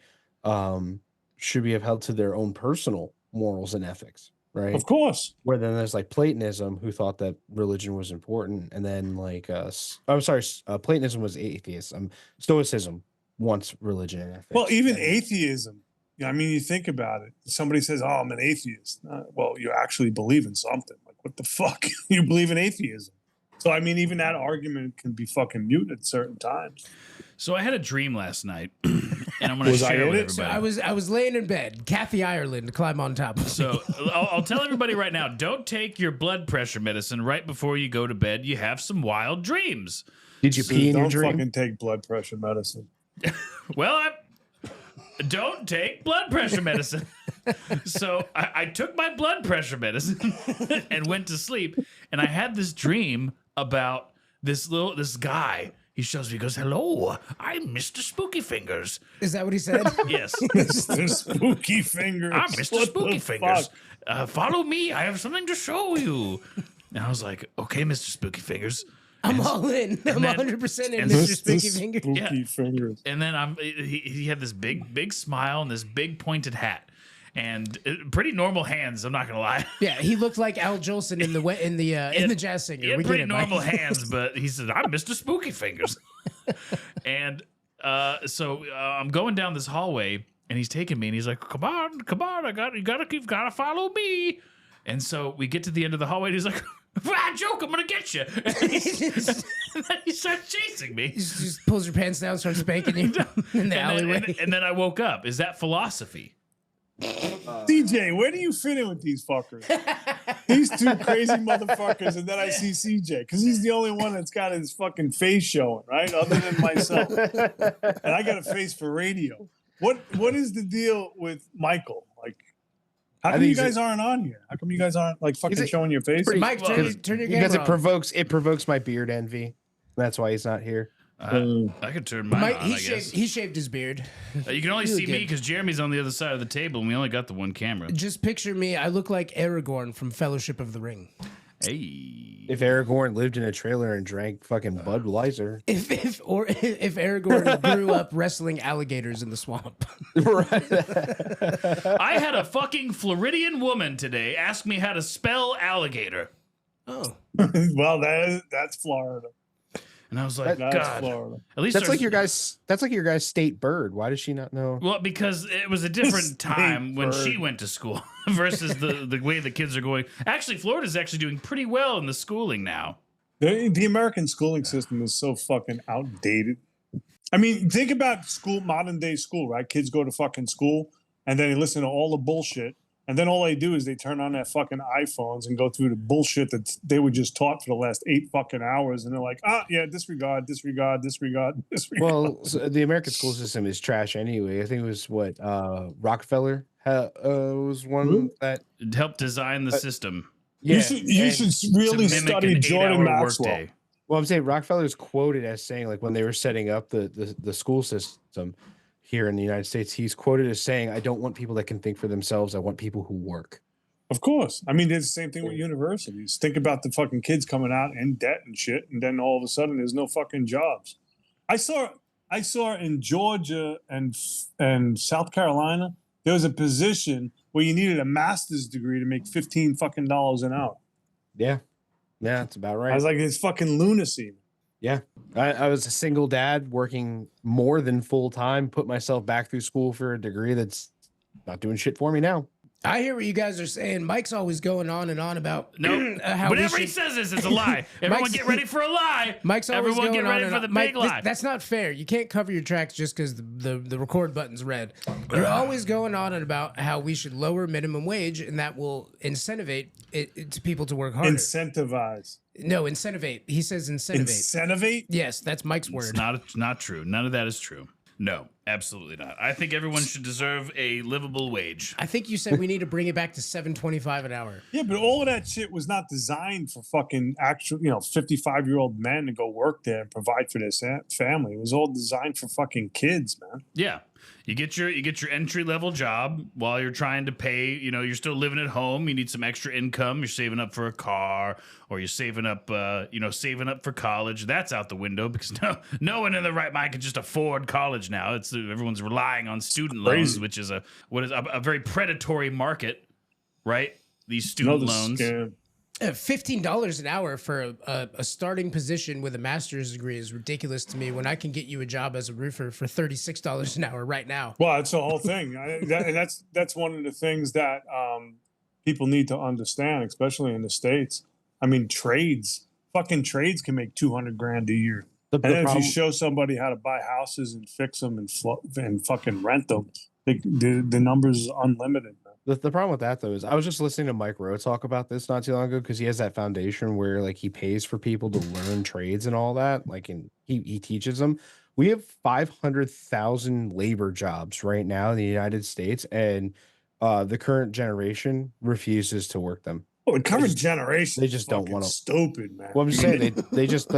should be held to their own personal morals and ethics, right? Of course. Where then there's like Platonism, who thought that religion was important, and then like Platonism was atheist. Stoicism wants religion and ethics. Well, even And- atheism. I mean, you think about it. Somebody says, "Oh, I'm an atheist." Well, you actually believe in something. Like, what the fuck? You believe in atheism. So, I mean, even that argument can be fucking mute at certain times. So I had a dream last night, and I'm going to Was I share in with it? everybody. I was laying in bed. Kathy Ireland climb on top of me. So I'll tell everybody right now: don't take your blood pressure medicine right before you go to bed. You have some wild dreams. Did you pee in your Don't dream? fucking take blood pressure medicine. Well, don't take blood pressure medicine. So I took my blood pressure medicine and went to sleep. And I had this dream about this guy. He shows me, he goes, "Hello, I'm Mr. Spooky Fingers." Is that what he said? Yes. Mr. Spooky Fingers. I'm Mr. What Spooky the Fingers. fuck? Follow me. I have something to show you. And I was like, "Okay, Mr. Spooky Fingers." I'm all in. I'm then- 100% in and Mr. Mr. Spooky Finger. Spooky Fingers. And then he had this big smile and this big pointed hat and pretty normal hands. I'm not gonna lie. Yeah, he looked like Al Jolson in the Jazz Singer. He had We get pretty it, Mike. normal hands, but he said, "I'm Mr. Spooky Fingers." And so I'm going down this hallway, and he's taking me, and he's like, "Come on, you gotta follow me." And so we get to the end of the hallway, and he's like, "Ah, joke, I'm gonna get you." And then he starts chasing me. He just pulls your pants down, starts spanking you in the alleyway. And then I woke up. Is that philosophy? CJ, where do you fit in with these fuckers? These two crazy motherfuckers, and then I see CJ because he's the only one that's got his fucking face showing, right? Other than myself, and I got a face for radio. What is the deal with Michael? Like, how come you guys aren't on here? How come you guys aren't like fucking showing your face? Mike, turn your Because camera on. it provokes my beard envy. That's why he's not here. I could turn mine Mike, on, I guess. he shaved his beard. You can only You see look me good. because Jeremy's on the other side of the table, and we only got the one camera. Just picture me. I look like Aragorn from Fellowship of the Ring. Hey. If Aragorn lived in a trailer and drank fucking Budweiser, If Aragorn grew up wrestling alligators in the swamp. I had a fucking Floridian woman today ask me how to spell alligator. Oh, Well, that's Florida. And I was like, That's God. Florida. At least that's there's- like your guy's state bird. Why does she not know? Well, because it was a different State time when she bird. went to school versus the way the kids are going. Actually, Florida's actually doing pretty well in the schooling now. The American schooling system is so fucking outdated. I mean, think about school, modern day school, right? Kids go to fucking school and then they listen to all the bullshit. And then all they do is they turn on their fucking iPhones and go through the bullshit that they were just taught for the last 8 fucking hours. And they're like, yeah, disregard. Well, so the American school system is trash anyway. I think it was what Rockefeller was one that It helped design the system. You should really to mimic study an Jordan 8-hour Maxwell. workday. Well, I'm saying Rockefeller is quoted as saying, like, when they were setting up the school system here in the United States, he's quoted as saying, "I don't want people that can think for themselves. I want people who work." Of course. I mean, it's the same thing with universities. Think about the fucking kids coming out in debt and shit, and then all of a sudden there's no fucking jobs. I saw in Georgia and South Carolina, there was a position where you needed a master's degree to make $15 fucking an hour. Yeah, that's about right. I was like, it's fucking lunacy. Yeah, I was a single dad working more than full time, put myself back through school for a degree that's not doing shit for me now. I hear what you guys are saying. Mike's always going on and on about how Whenever we he should... says this, it's a lie. Everyone Mike's- get ready for a lie. Mike's always Everyone going get ready on for and the on. Mike, big lie. that's not fair. You can't cover your tracks just because the record button's red. You're always going on and about how we should lower minimum wage, and that will incentivate it to people to work harder. Incentivize. No, incentivate. He says incentivate. Incentivate? Yes, that's Mike's It's word. not true. None of that is true. No, absolutely not. I think everyone should deserve a livable wage. I think you said we need to bring it back to $7.25 an hour. Yeah, but all of that shit was not designed for fucking actual, 55-year-old men to go work there and provide for their family. It was all designed for fucking kids, man. Yeah. You get your entry level job while you're trying to pay, you're still living at home, you need some extra income, you're saving up for a car, or you're saving up for college. That's out the window because no one in the right mind can just afford college now. It's everyone's relying on student loans, which is a very predatory market, right? These student loans. Scam. $15 an hour for a starting position with a master's degree is ridiculous to me when I can get you a job as a roofer for $36 an hour right now. Well, that's the whole thing. That's one of the things that people need to understand, especially in the States. I mean, fucking trades can make $200,000 a year. And then if you show somebody how to buy houses and fix them and fucking rent them, the numbers are unlimited. The problem with that though is I was just listening to Mike Rowe talk about this not too long ago because he has that foundation where like he pays for people to learn trades and all that, and he teaches them. We have 500,000 labor jobs right now in the United States, and the current generation refuses to work them. Well, the current generation, they just don't want to. Stupid, man. Well, I'm just saying they just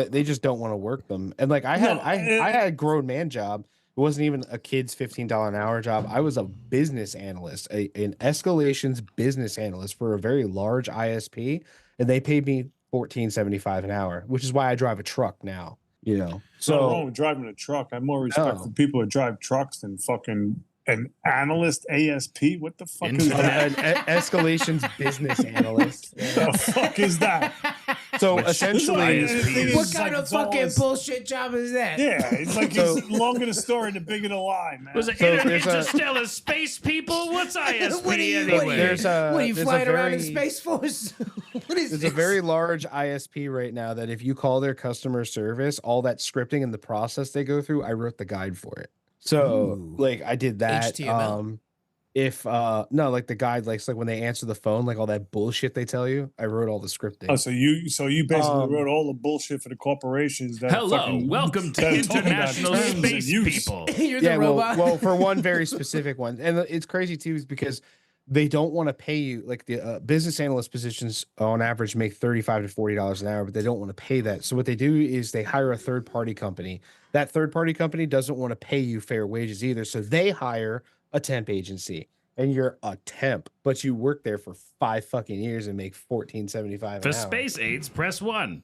don't want to work them. And like I had a grown man job. It wasn't even a kid's $15 an hour job. I was a business analyst, an escalations business analyst for a very large ISP, and they paid me $14.75 an hour, which is why I drive a truck now. So nothing wrong with driving a truck. I have more respect for people who drive trucks than fucking an analyst ASP. What the fuck is that? An escalations business analyst. The fuck is that? So essentially, what kind of fucking bullshit job is that? Yeah, it's like the longer the story, the bigger the lie, man. Was it interstellar space people? What's ISP anyway? What are you flying around in Space Force? What is There's this? a very large ISP right now that if you call their customer service, all that scripting and the process they go through, I wrote the guide for it. So like I did that. HTML. Like the guide, like when they answer the phone, like all that bullshit they tell you, I wrote all the scripting. Oh, so you basically wrote all the bullshit for the corporations that welcome to International Space People. You're the robot. Well, for one very specific one, and it's crazy too, is because they don't want to pay you like the business analyst positions on average make $35 to $40 an hour, but they don't want to pay that. So what they do is they hire a third party company. That third party company doesn't want to pay you fair wages either, so they hire a temp agency, and you're a temp, but you work there for 5 fucking years and make $14.75 an hour. For space aids, press 1.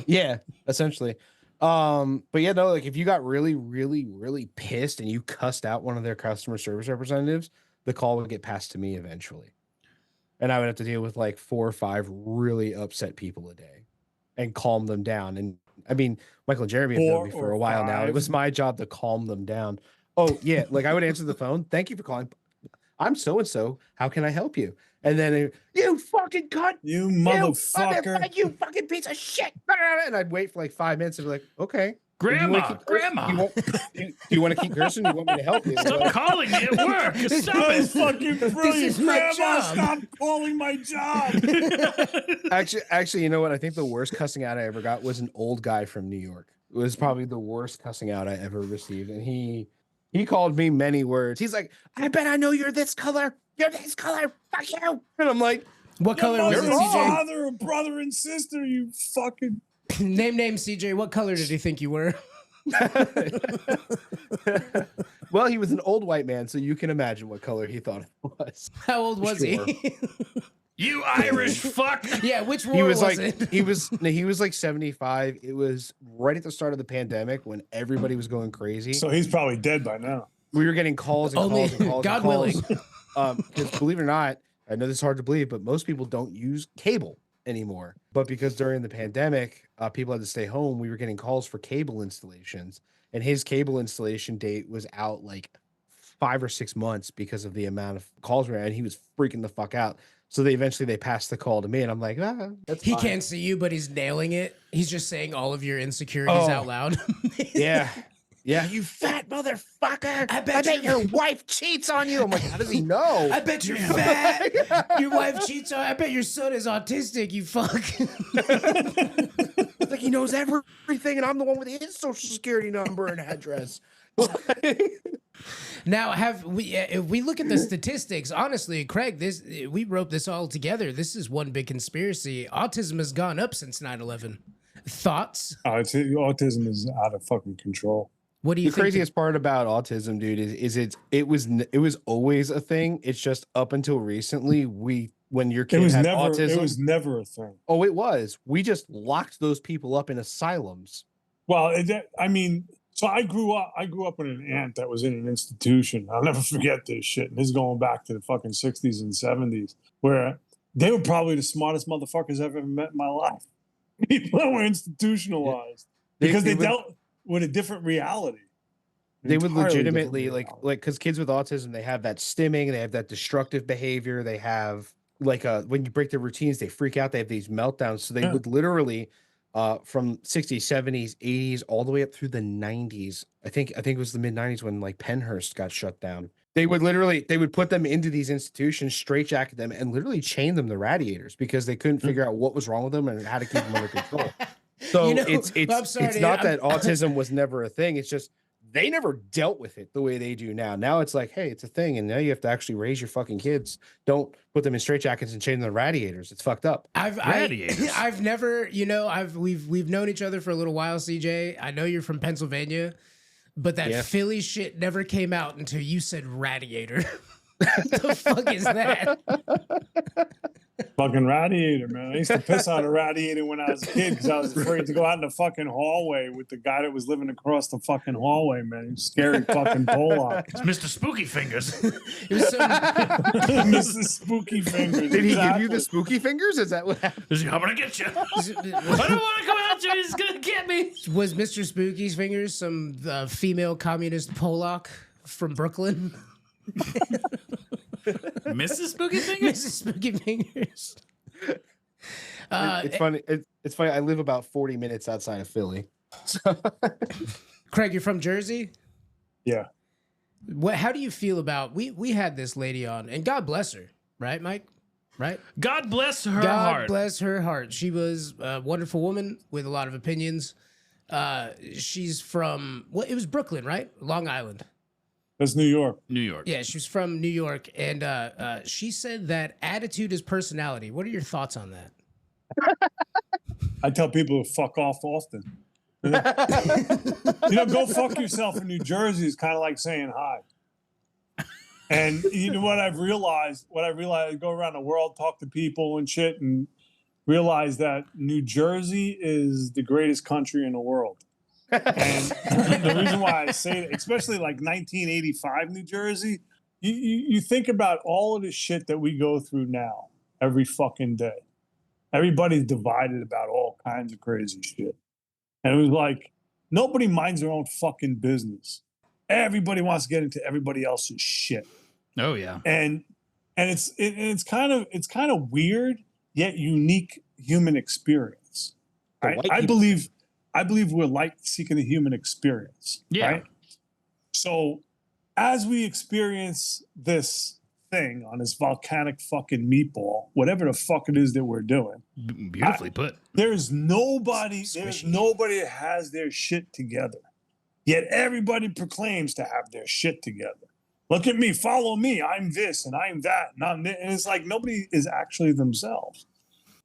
Yeah, essentially. But yeah, no, like if you got really, really, really pissed and you cussed out one of their customer service representatives, the call would get passed to me eventually. And I would have to deal with like 4 or 5 really upset people a day and calm them down. And I mean, Michael and Jeremy have known me for a while now. It was my job to calm them down. Oh, yeah. Like I would answer the phone. Thank you for calling. I'm so-and-so. How can I help you? And then, you fucking cunt. You motherfucker. You fucking piece of shit. And I'd wait for like 5 minutes and be like, okay. Grandma. Do you want to keep cursing? Do you want me to help you? Stop calling me at work. Stop it. Fucking brilliant. This is my job. Stop calling my job. Actually, you know what? I think the worst cussing out I ever got was an old guy from New York. It was probably the worst cussing out I ever received. And he called me many words. He's like, I bet I know you're this color. You're this color. Fuck you. And I'm like, what color was it, your CJ? father or brother and sister, you fucking... Name, CJ. What color did he think you were? Well, he was an old white man, so you can imagine what color he thought it was. How old was he? You Irish fuck. Yeah, which war was it? He was like 75. It was right at the start of the pandemic when everybody was going crazy. So he's probably dead by now. We were getting calls and calls and calls. God and calls. willing. Because believe it or not, I know this is hard to believe, but most people don't use cable anymore. But because during the pandemic, people had to stay home, we were getting calls for cable installations, and his cable installation date was out like 5 or 6 months because of the amount of calls we had, and he was freaking the fuck out. So they passed the call to me, and I'm like, that's He fine. can't see you, but he's nailing it. He's just saying all of your insecurities out loud. Yeah. Yeah, you fat motherfucker. I bet your wife cheats on you. I'm like, how does he know? I bet you're fat. Your wife cheats on. I bet your son is autistic. You fuck. It's like he knows everything, and I'm the one with his social security number and address. Now, if we look at the statistics, honestly, Craig, we wrote this all together. This is one big conspiracy. Autism has gone up since 9/11. Thoughts? Autism is out of fucking control. What do you The think? craziest part about autism, dude, is it was always a thing. It's just up until recently, when your kid had autism, it was never a thing. Oh, it was. We just locked those people up in asylums. Well, so I grew up with an aunt that was in an institution. I'll never forget this shit. And this is going back to the fucking 60s and 70s, where they were probably the smartest motherfuckers I've ever met in my life. People that were institutionalized because they dealt with a different reality. They would legitimately like because kids with autism, they have that stimming, they have that destructive behavior, they have when you break their routines, they freak out, they have these meltdowns. So they would literally from 60s, 70s, 80s, all the way up through the 90s. I think it was the mid 90s when like Penhurst got shut down. They would put them into these institutions, straitjacket them, and literally chain them to radiators because they couldn't figure out what was wrong with them and how to keep them under control. So it's not that autism was never a thing. It's just they never dealt with it the way they do now. Now it's like, hey, it's a thing, and now you have to actually raise your fucking kids. Don't put them in straitjackets and chain them to radiators. It's fucked up. I've never, we've known each other for a little while, CJ. I know you're from Pennsylvania, but that Philly shit never came out until you said radiator. What the fuck is that? Fucking radiator, man. I used to piss on a radiator when I was a kid because I was afraid to go out in the fucking hallway with the guy that was living across the fucking hallway, man. He was scary fucking Pollock. It's Mr. Spooky Fingers. It was some Mr. Spooky Fingers. Did he give you the spooky fingers? Is that what happened? I'm gonna get you. I don't want to come at you. He's gonna get me. Was Mr. Spooky's Fingers some female communist Pollock from Brooklyn? Mrs. Spooky Fingers? Mrs. Spooky Fingers. It's funny. It's funny. I live about 40 minutes outside of Philly. Craig, you're from Jersey? Yeah. How do you feel about we had this lady on, and God bless her, right, Mike? Right? God bless her heart. God bless her heart. She was a wonderful woman with a lot of opinions. She's from it was Brooklyn, right? Long Island. That's New York. New York. Yeah, she's from New York, and she said that attitude is personality. What are your thoughts on that? I tell people to fuck off often. Go fuck yourself in New Jersey is kind of like saying hi. And you know what I've realized? I go around the world, talk to people and shit, and realize that New Jersey is the greatest country in the world. And the reason why I say it, especially like 1985 New Jersey, you think about all of the shit that we go through now every fucking day. Everybody's divided about all kinds of crazy shit. And it was like, nobody minds their own fucking business. Everybody wants to get into everybody else's shit. Oh yeah. And it's kind of weird yet unique human experience. Right? I believe we're like seeking a human experience. Yeah. Right? So as we experience this thing on this volcanic fucking meatball, whatever the fuck it is that we're doing. Beautifully put. There's nobody that has their shit together. Yet everybody proclaims to have their shit together. Look at me, follow me. I'm this and I'm that. And I'm this. And it's like nobody is actually themselves.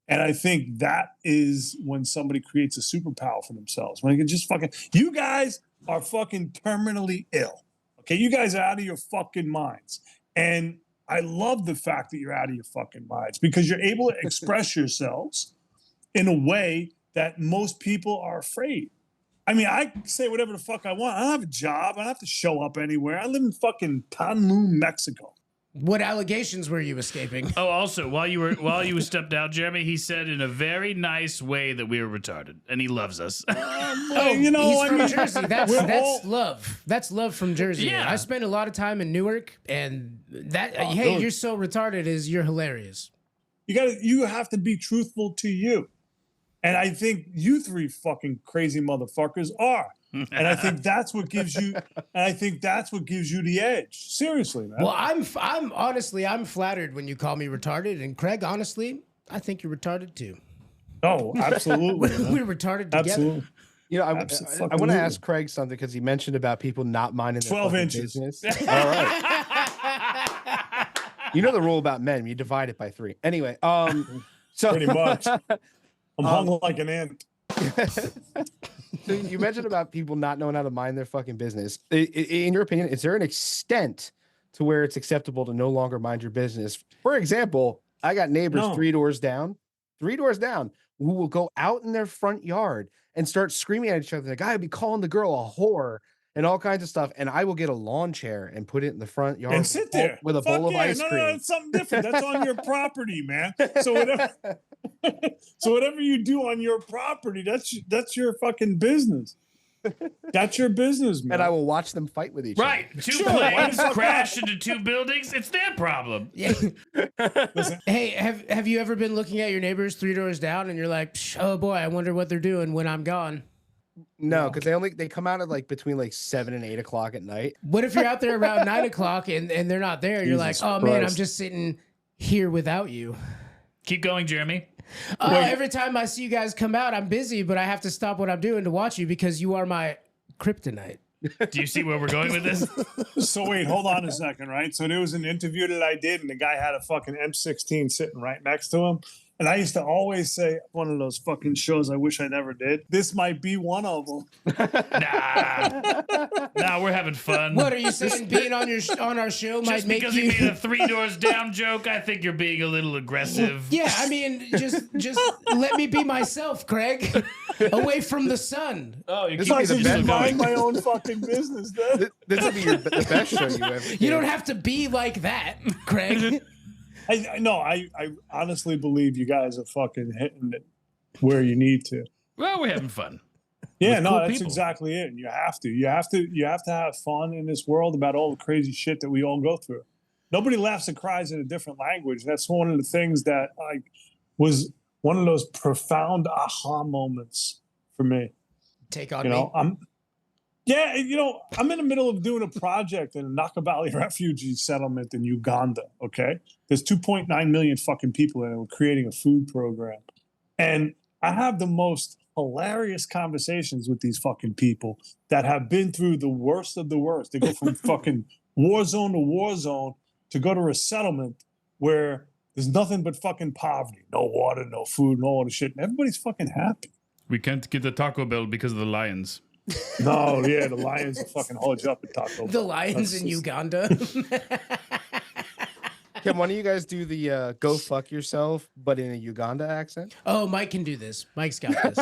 And I think that is when somebody creates a superpower for themselves. When they can just you guys are fucking terminally ill. Okay, you guys are out of your fucking minds. And I love the fact that you're out of your fucking minds because you're able to express yourselves in a way that most people are afraid. I mean, I say whatever the fuck I want. I don't have a job. I don't have to show up anywhere. I live in fucking Tulum, Mexico. What allegations were you escaping? Oh, also, while you stepped out, Jeremy, he said in a very nice way that we were retarded, and he loves us. He's from Jersey. That's love. That's love from Jersey. Yeah. I spent a lot of time in Newark, and hey, you're so retarded you're hilarious. You have to be truthful to you. And I think you three fucking crazy motherfuckers are. And I think that's what gives you the edge. Seriously, man. Well, I'm honestly flattered when you call me retarded, and Craig, honestly, I think you're retarded too. Oh, absolutely. We're retarded together. Absolutely. You know, I want to ask Craig something because he mentioned about people not minding their 12 fucking inches. business. All right. You know the rule about men, you divide it by 3. Anyway, so pretty much. I'm hung like an ant. So you mentioned about people not knowing how to mind their fucking business. In your opinion, is there an extent to where it's acceptable to no longer mind your business? For example, I got neighbors 3 doors down, who will go out in their front yard and start screaming at each other. The guy will be calling the girl a whore and all kinds of stuff. And I will get a lawn chair and put it in the front yard and sit there with a bowl of ice cream. No, it's something different. That's on your property, man. So whatever you do on your property, that's your fucking business. That's your business, man. And I will watch them fight with each other. Right. 2 planes crash into 2 buildings. It's their problem. Yeah. Hey, have you ever been looking at your neighbors 3 doors down and you're like, oh boy, I wonder what they're doing when I'm gone? No, because they come out at like between like 7 and 8 o'clock at night. What if you're out there around 9 o'clock and they're not there? You're like, oh man, I'm just sitting here without you. Keep going, Jeremy. Every time I see you guys come out, I'm busy, but I have to stop what I'm doing to watch you because you are my kryptonite. Do you see where we're going with this? So wait, hold on a second, right? So there was an interview that I did, and the guy had a fucking M16 sitting right next to him. And I used to always say, one of those fucking shows I wish I never did. This might be one of them. Nah, we're having fun. What are you saying? Being on our show might make you... Just because you made a 3 doors down joke, I think you're being a little aggressive. Yeah, I mean, just let me be myself, Craig. Away from the sun. Oh, you keep me the best. Mind my own fucking business, then. This will be the best show you ever. You don't have to be like that, Craig. I honestly believe you guys are fucking hitting it where you need to. Well, we're having fun. Yeah, With no, cool that's people. exactly it. You have to have fun in this world about all the crazy shit that we all go through. Nobody laughs and cries in a different language. That's one of the things that was one of those profound aha moments for me. Take on me. I'm in the middle of doing a project in a Nakabali refugee settlement in Uganda. Okay, there's 2.9 million fucking people in it. We're creating a food program, and I have the most hilarious conversations with these fucking people that have been through the worst of the worst. They go from fucking war zone to war zone to go to a settlement where there's nothing but fucking poverty, no water, no food, no all the shit, and everybody's fucking happy. We can't get the Taco Bell because of the lions. No, yeah, the lions will fucking hold you up at Taco Bell. The lions in Uganda. Can one of you guys do the go fuck yourself, but in a Uganda accent? Oh, Mike can do this. Mike's got this.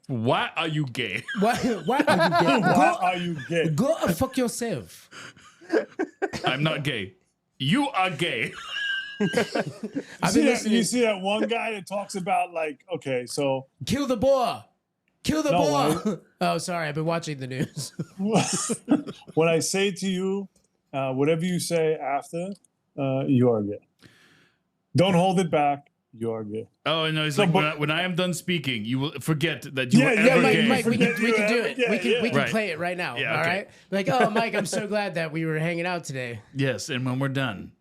Why are you gay? Why are you gay? Why are you gay? Go fuck yourself. I'm not gay. You are gay. You see that one guy that talks about like, okay, so kill the boar. Kill the boar. Oh, sorry. I've been watching the news. When I say to you, whatever you say after, you are gay. Don't hold it back. You are gay. Oh, no, he's like, when I am done speaking, you will forget that you were ever gay. Mike, we can do it. Yeah, we can Right. play it right now. Yeah, all okay. right? Like, oh, Mike, I'm so glad that we were hanging out today. Yes, and when we're done,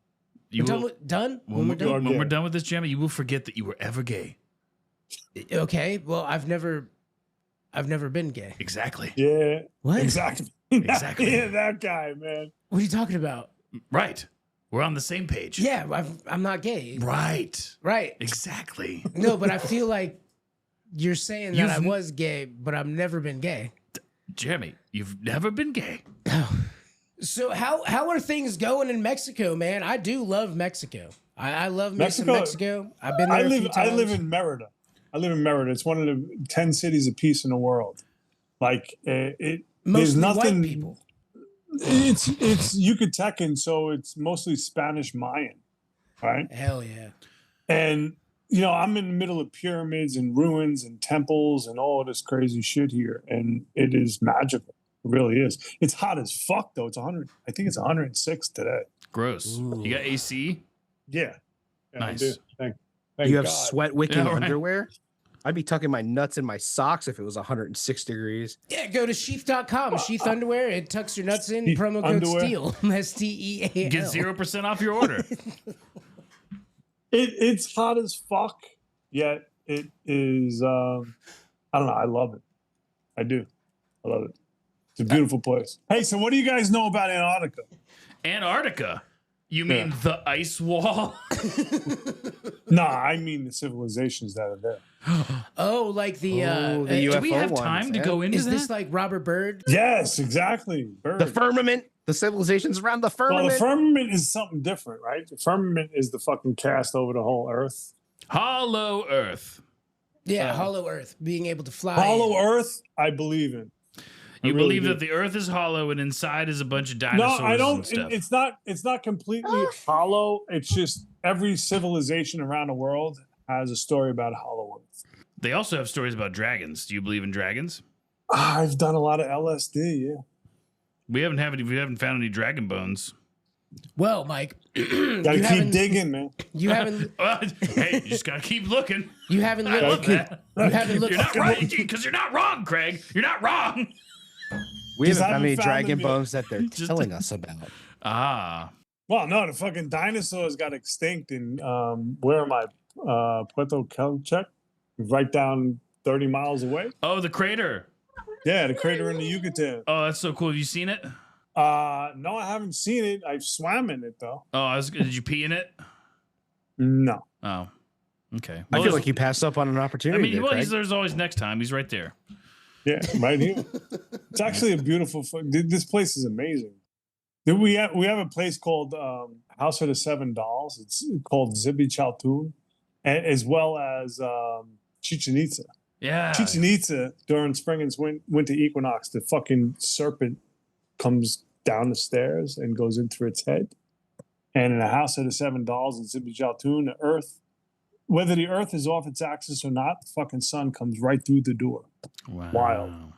you We're will, done? when done? we're done with this, Jamie, you will forget that you were ever gay. Okay. Well, I've never been gay. Exactly. Yeah. What? Exactly. Exactly. Yeah, that guy, man. What are you talking about? Right. We're on the same page. Yeah, I'm not gay. Right. Right. Exactly. No, but I feel like you're saying that I You've- was gay, but I've never been gay. Jeremy, you've never been gay. So how are things going in Mexico, man? I do love Mexico. I love me some Mexico. I've been there a few times. I live in Merida. It's one of the 10 cities of peace in the world. Like there's Mostly nothing. white people. It's Yucatecan, so it's mostly Spanish Mayan, right? Hell yeah. And I'm in the middle of pyramids and ruins and temples and all this crazy shit here, and it is magical. It really is. It's hot as fuck though. It's 100. I think it's 106 today. Gross. Ooh. You got AC? Yeah. Nice. I do. Thank You have God. sweat wicking Yeah, right. underwear? I'd be tucking my nuts in my socks if it was 106 degrees. Yeah, go to sheath.com. Sheath underwear. It tucks your nuts in. Sheath Promo code underwear. STEEL. STEAL. Get 0% off your order. It's hot as fuck, yet it is. I don't know. I love it. I do. I love it. It's a beautiful place. Hey, so what do you guys know about Antarctica? Antarctica. You mean the ice wall? Nah, I mean the civilizations that are there. Oh, like the the Do we UFO have ones, time to yeah. go into is that? this like Robert Byrd? Yes, exactly. Bird. The firmament, the civilizations around the Well, firmament. the firmament is something different, right? The firmament is the fucking cast over the whole Earth. Hollow Earth. Yeah, Hollow Earth, being able to fly. Hollow Earth, I believe in. I You really believe do. that the Earth is hollow and inside is a bunch of No, dinosaurs I and don't. stuff. It's not completely hollow. It's just every civilization around the world has a story about Hollow Earth. They also have stories about dragons. Do you believe in dragons? I've done a lot of LSD. Yeah, We haven't found any dragon bones. Well, Mike, gotta keep haven't- digging, man. you haven't Hey, you just gotta keep looking. you haven't I love looked that. you haven't looked You're not wrong, because you're not wrong, Craig. You're not wrong. We Just haven't found any haven't found dragon them yet. bones that they're Just- telling us about. Ah, Well, no, the fucking dinosaurs got extinct in where am I? Puerto Calchek, right down 30 miles away. oh, the crater. Yeah, the crater in the Yucatan. Oh, that's so cool. Have you seen it? No, I haven't seen it. I've swam in it though. Oh, did you pee in it? No. Oh, okay. I Well, feel like you passed up on an I opportunity. mean, there, well, Craig. there's always next time. He's right there. Yeah, right here. It's actually a beautiful. This place is amazing. We have a place called House of the Seven Dolls. It's called Zibi Chaltun, as well as Chichen Itza. Yeah. Chichen Itza during spring and winter equinox, the fucking serpent comes down the stairs and goes into its head. And in the House of the Seven Dolls in Zibi Chaltun, the Earth, whether the Earth is off its axis or not, the fucking sun comes right through the door. Wow. Wild.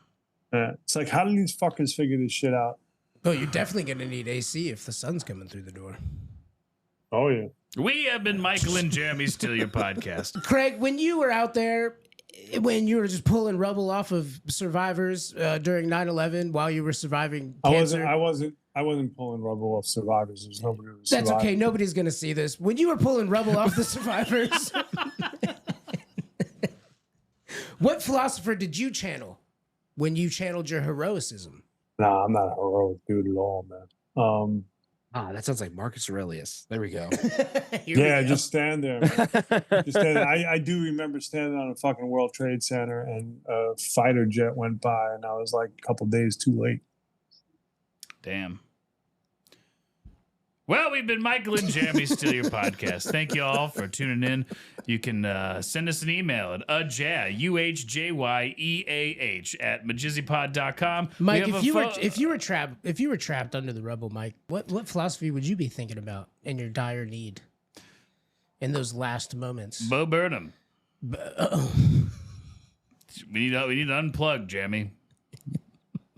It's like, how do these fuckers figure this shit out? Oh, you're definitely gonna need AC if the sun's coming through the door. Oh yeah. We have been Michael and Jeremy Steal Your Podcast. Craig, when you were out there, when you were just pulling rubble off of survivors during 9/11 while you were surviving cancer, I wasn't pulling rubble off survivors. There's nobody who was that's surviving. okay. Nobody's gonna see this. When you were pulling rubble off the survivors, what philosopher did you channel when you channeled your heroicism? Nah, I'm not a heroic dude at all, man. That sounds like Marcus Aurelius. There we go. Here we Yeah, go. just stand there, man. Just stand there. I do remember standing on a fucking World Trade Center and a fighter jet went by and I was like a couple days too late. Damn. Well, we've been Michael and Jeremy Steal Your Podcast. Thank you all for tuning in. You can send us an email at UHJYEAH at majizzypod.com. Mike, if you were trapped under the rubble, Mike, what philosophy would you be thinking about in your dire need in those last moments? Bo Burnham. We need to unplug, Jeremy.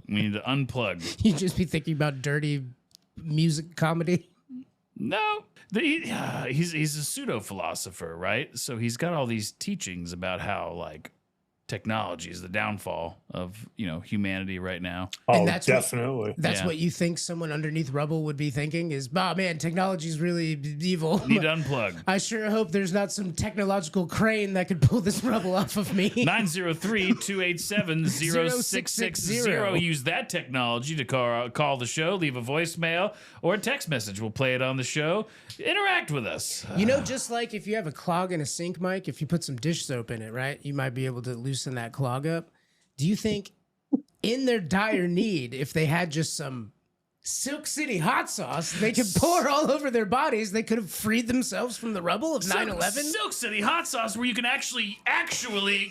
We need to unplug. You'd just be thinking about dirty music comedy. No, he's a pseudo philosopher, right? So he's got all these teachings about how like technology is the downfall of humanity right now. Oh, And that's definitely. That's Yeah. what you think someone underneath rubble would be thinking is, oh man, technology's really evil. Need to unplug. I sure hope there's not some technological crane that could pull this rubble off of me. 903-287-0660. Use that technology to call the show, leave a voicemail or a text message. We'll play it on the show. Interact with us. Just like if you have a clog in a sink, Mike, if you put some dish soap in it, right, you might be able to loosen that clog up. Do you think in their dire need, if they had just some Silk City hot sauce they could pour all over their bodies. They could have freed themselves from the rubble of 9/11. Silk City hot sauce, where you can actually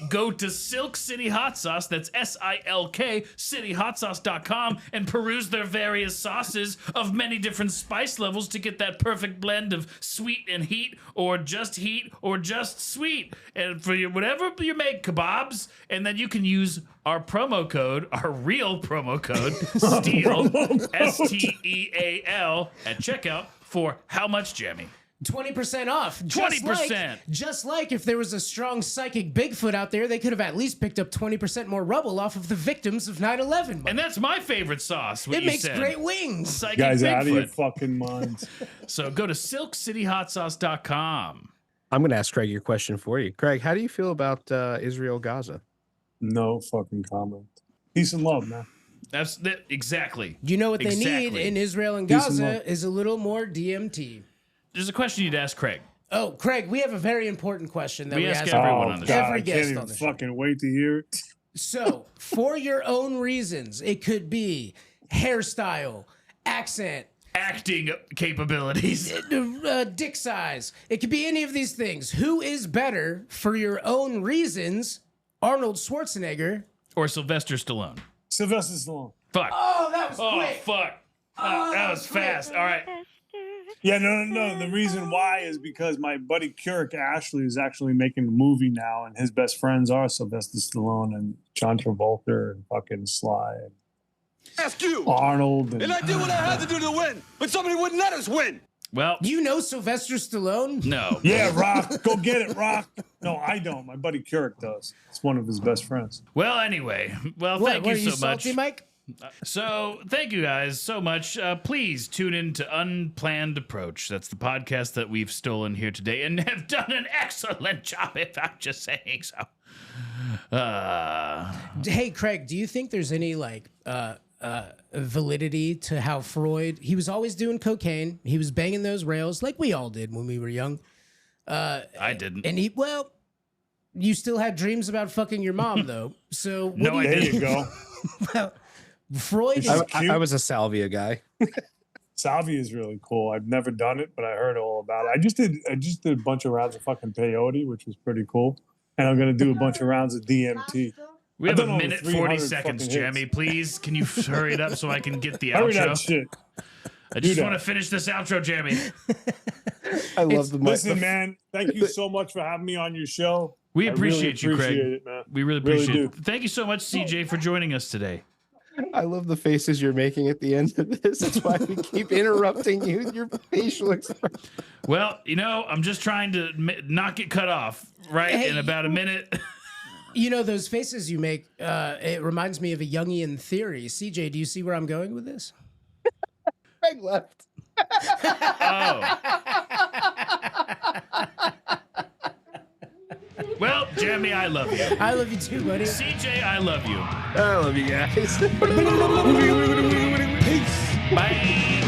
go to Silk City hot sauce. That's SILK cityhotsauce.com and peruse their various sauces of many different spice levels to get that perfect blend of sweet and heat, or just sweet, and for whatever you make kebabs. And then you can use our promo code, our real promo code, STEAL, STEAL, at checkout for how much, Jamie? 20% off. 20%. Just like if there was a strong psychic Bigfoot out there, they could have at least picked up 20% more rubble off of the victims of 9/11. And that's my favorite sauce. It makes great wings. Psychic Guys, Bigfoot. out of your fucking minds. So go to silkcityhotsauce.com. I'm going to ask Craig your question for you. Craig, how do you feel about Israel Gaza? No fucking comment. Peace and love, man. That's that, exactly. You know what they need in Israel and Peace and Gaza love. is a little more DMT. There's a question you'd ask Craig. Oh, Craig, we have a very important question that We we ask ask everyone on the show. every I guest can't even on the show. fucking wait to hear it. So, for your own reasons, it could be hairstyle, accent, Acting capabilities. dick size. It could be any of these things. Who is better for your own reasons, Arnold Schwarzenegger? Or Sylvester Stallone. Sylvester Stallone. Fuck. Oh, that was Oh, quick. fuck. That was fast. All right. Yeah, no. The reason why is because my buddy Keurig Ashley is actually making a movie now, and his best friends are Sylvester Stallone and John Travolta and fucking Sly and Ask you. Arnold. And I did what I had to do to win, but somebody wouldn't let us win. Well, You know Sylvester Stallone? no. Yeah, Rock. Go get it, Rock. No, I don't. My buddy Keurig does. It's one of his best friends. Well, anyway. Well, What, thank what, you are so salty, much. Mike? So, thank you guys so much. Please tune in to Unplanned Approach. That's the podcast that we've stolen here today and have done an excellent job, if I'm just saying so. Hey, Craig, do you think there's any validity to how Freud, he was always doing cocaine. He was banging those rails like we all did when we were young. I didn't. And you still had dreams about fucking your mom, though. So what No, do you I There didn't. you go. Well, Freud is I was a salvia guy. Salvia is really cool. I've never done it, but I heard all about it. I just did a bunch of rounds of fucking peyote, which was pretty cool. And I'm gonna do a bunch of rounds of DMT. We I've have a done over minute 300 40 seconds, fucking hits. Jamie. Please, can you hurry it up so I can get the Hurry that outro? shit. I just Do want to that. finish this outro, Jamie. I love the Listen, man, thank you so much for having me on your show. We I really appreciate you, Craig. appreciate it, man. We really Really appreciate do. it. Thank you so much, CJ, for joining us today. I love the faces you're making at the end of this. That's why we keep interrupting you with your facial expression. Well, I'm just trying to not get cut off, right? Hey, In about a minute. You know, those faces you make, it reminds me of a Jungian theory. CJ, do you see where I'm going with this? Craig left. Oh. Well, Jamie, I love you. I love you too, buddy. CJ, I love you. I love you guys. Peace. Bye.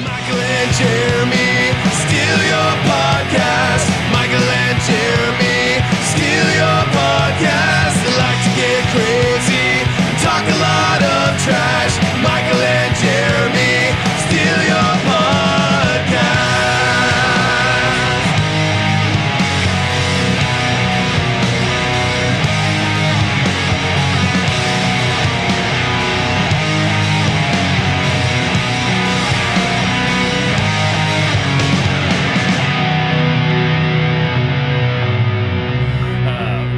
Michael and Jeremy, steal your podcast. Michael and Jeremy, steal your podcast. They like to get crazy, talk a lot of trash. Michael and Jeremy, steal your podcast.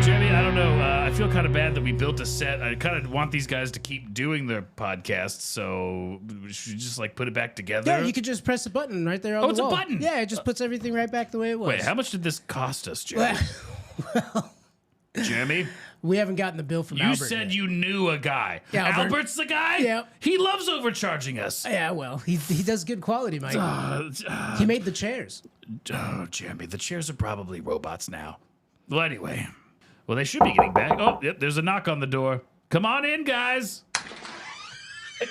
Jamie, I don't know. I feel kind of bad that we built a set. I kind of want these guys to keep doing their podcasts, so we should just put it back together. Yeah, you could just press a button right there on Oh, the it's a wall. button. Yeah, it just puts everything right back the way it was. Wait, how much did this cost us, Jamie? Well, Jamie? we haven't gotten the bill from You Albert said yet. you knew a guy. Yeah, Albert. Albert's the guy? Yeah. He loves overcharging us. Yeah, well, he does good quality, Mike. He made the chairs. Oh, Jamie, the chairs are probably robots now. Well, anyway. Well, they should be getting back. Oh, yep, there's a knock on the door. Come on in, guys.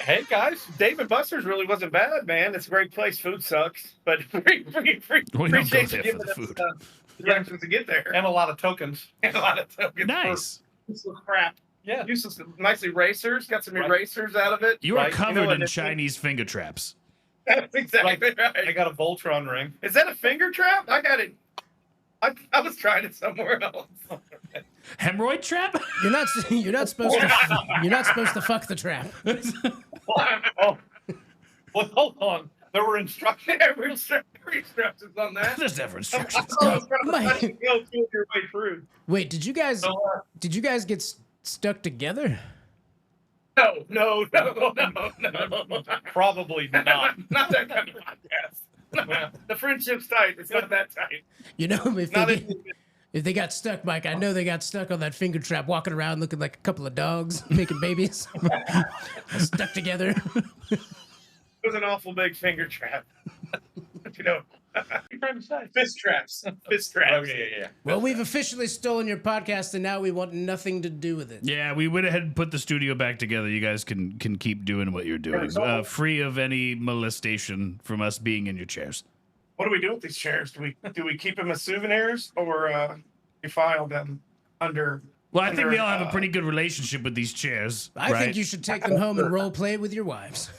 Hey guys, Dave and Buster's really wasn't bad, man. It's a great place. Food sucks, but We don't go appreciate there you for giving the us food. directions to get there. And a lot of tokens. And a lot of tokens. Nice. For useless crap. Yeah. Useless, nice erasers. Got some Right. erasers out of it. You are Right. covered what, in it's- Chinese finger traps. That's exactly right. I got a Voltron ring. Is that a finger trap? I got it. I was trying it somewhere else. Hemorrhoid trap? You're not supposed to fuck the trap. Oh, well, hold on. There were instructions. There were instructions on that. There's never instructions. Mike. You'll feel your way through. Wait, did you guys get stuck together? No. Probably not. Not that kind of podcast. The friendship's tight. It's not that tight. You know, if they got stuck, Mike, I know they got stuck on that finger trap, walking around looking like a couple of dogs making babies, stuck together. It was an awful big finger trap. You know, fist traps. Fist traps. Okay, yeah. Well, we've officially stolen your podcast, and now we want nothing to do with it. Yeah, we went ahead and put the studio back together. You guys can keep doing what you're doing, free of any molestation from us being in your chairs. What do we do with these chairs? Do we keep them as souvenirs, or we file them under? Well, I think we all have a pretty good relationship with these chairs. I think you should take them home and role play with your wives.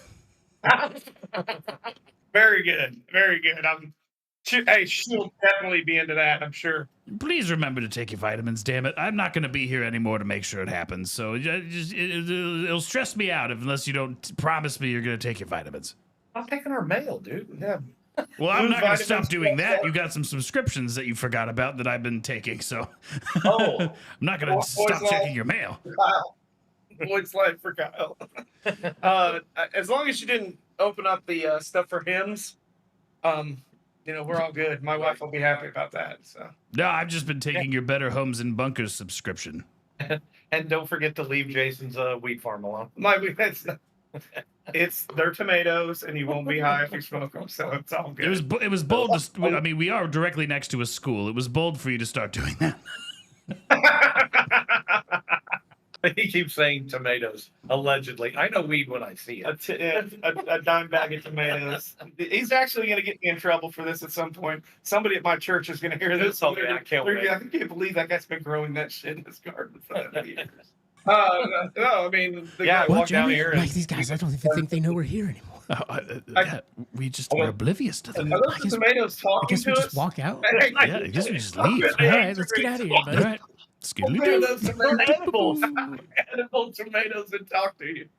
Very good. Very good. Hey, she'll definitely be into that, I'm sure. Please remember to take your vitamins, damn it. I'm not going to be here anymore to make sure it happens. So it'll stress me out unless you don't promise me you're going to take your vitamins. I'm taking our mail, dude. Yeah. Well, I'm not going to stop vitamins, doing that. You got some subscriptions that you forgot about that I've been taking, so I'm not going to stop checking your mail. Kyle. Boyd's life for Kyle. As long as you didn't open up the stuff for hymns, we're all good. My wife will be happy about that. So. No, I've just been taking your Better Homes and Bunkers subscription. And don't forget to leave Jason's wheat farm alone. It's their tomatoes, and you won't be high if you smoke them, so it's all good. It was bold. I mean, we are directly next to a school. It was bold for you to start doing that. He keeps saying tomatoes, allegedly. I know weed when I see it. A dime bag of tomatoes. He's actually going to get me in trouble for this at some point. Somebody at my church is going to hear this. Oh, yeah, I can't wait. I can't believe that guy's been growing that shit in his garden for 7 years. No, I mean, I walk down here. Like these guys, I don't even think they know we're here anymore. We're oblivious to them. Are those the tomatoes talking I guess we to just us? walk out. Yeah, I guess we just leave. All right, let's get out of here, buddy. All right. Edible tomatoes and talk to you.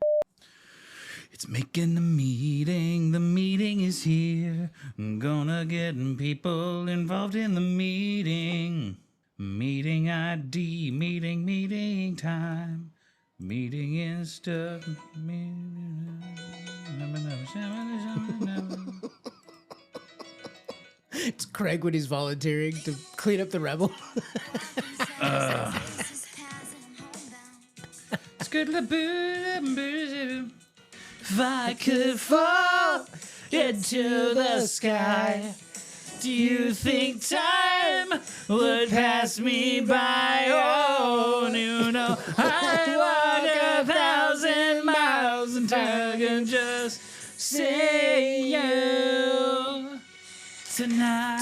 It's making the meeting. The meeting is here. I'm gonna get people involved in the meeting. Meeting ID. Meeting time. Meeting is stuff. It's Craig when he's volunteering to clean up the rebel. If I could fall into the sky, do you think time would pass me by? Oh, you know, I walk 1,000 miles until I can just say you tonight.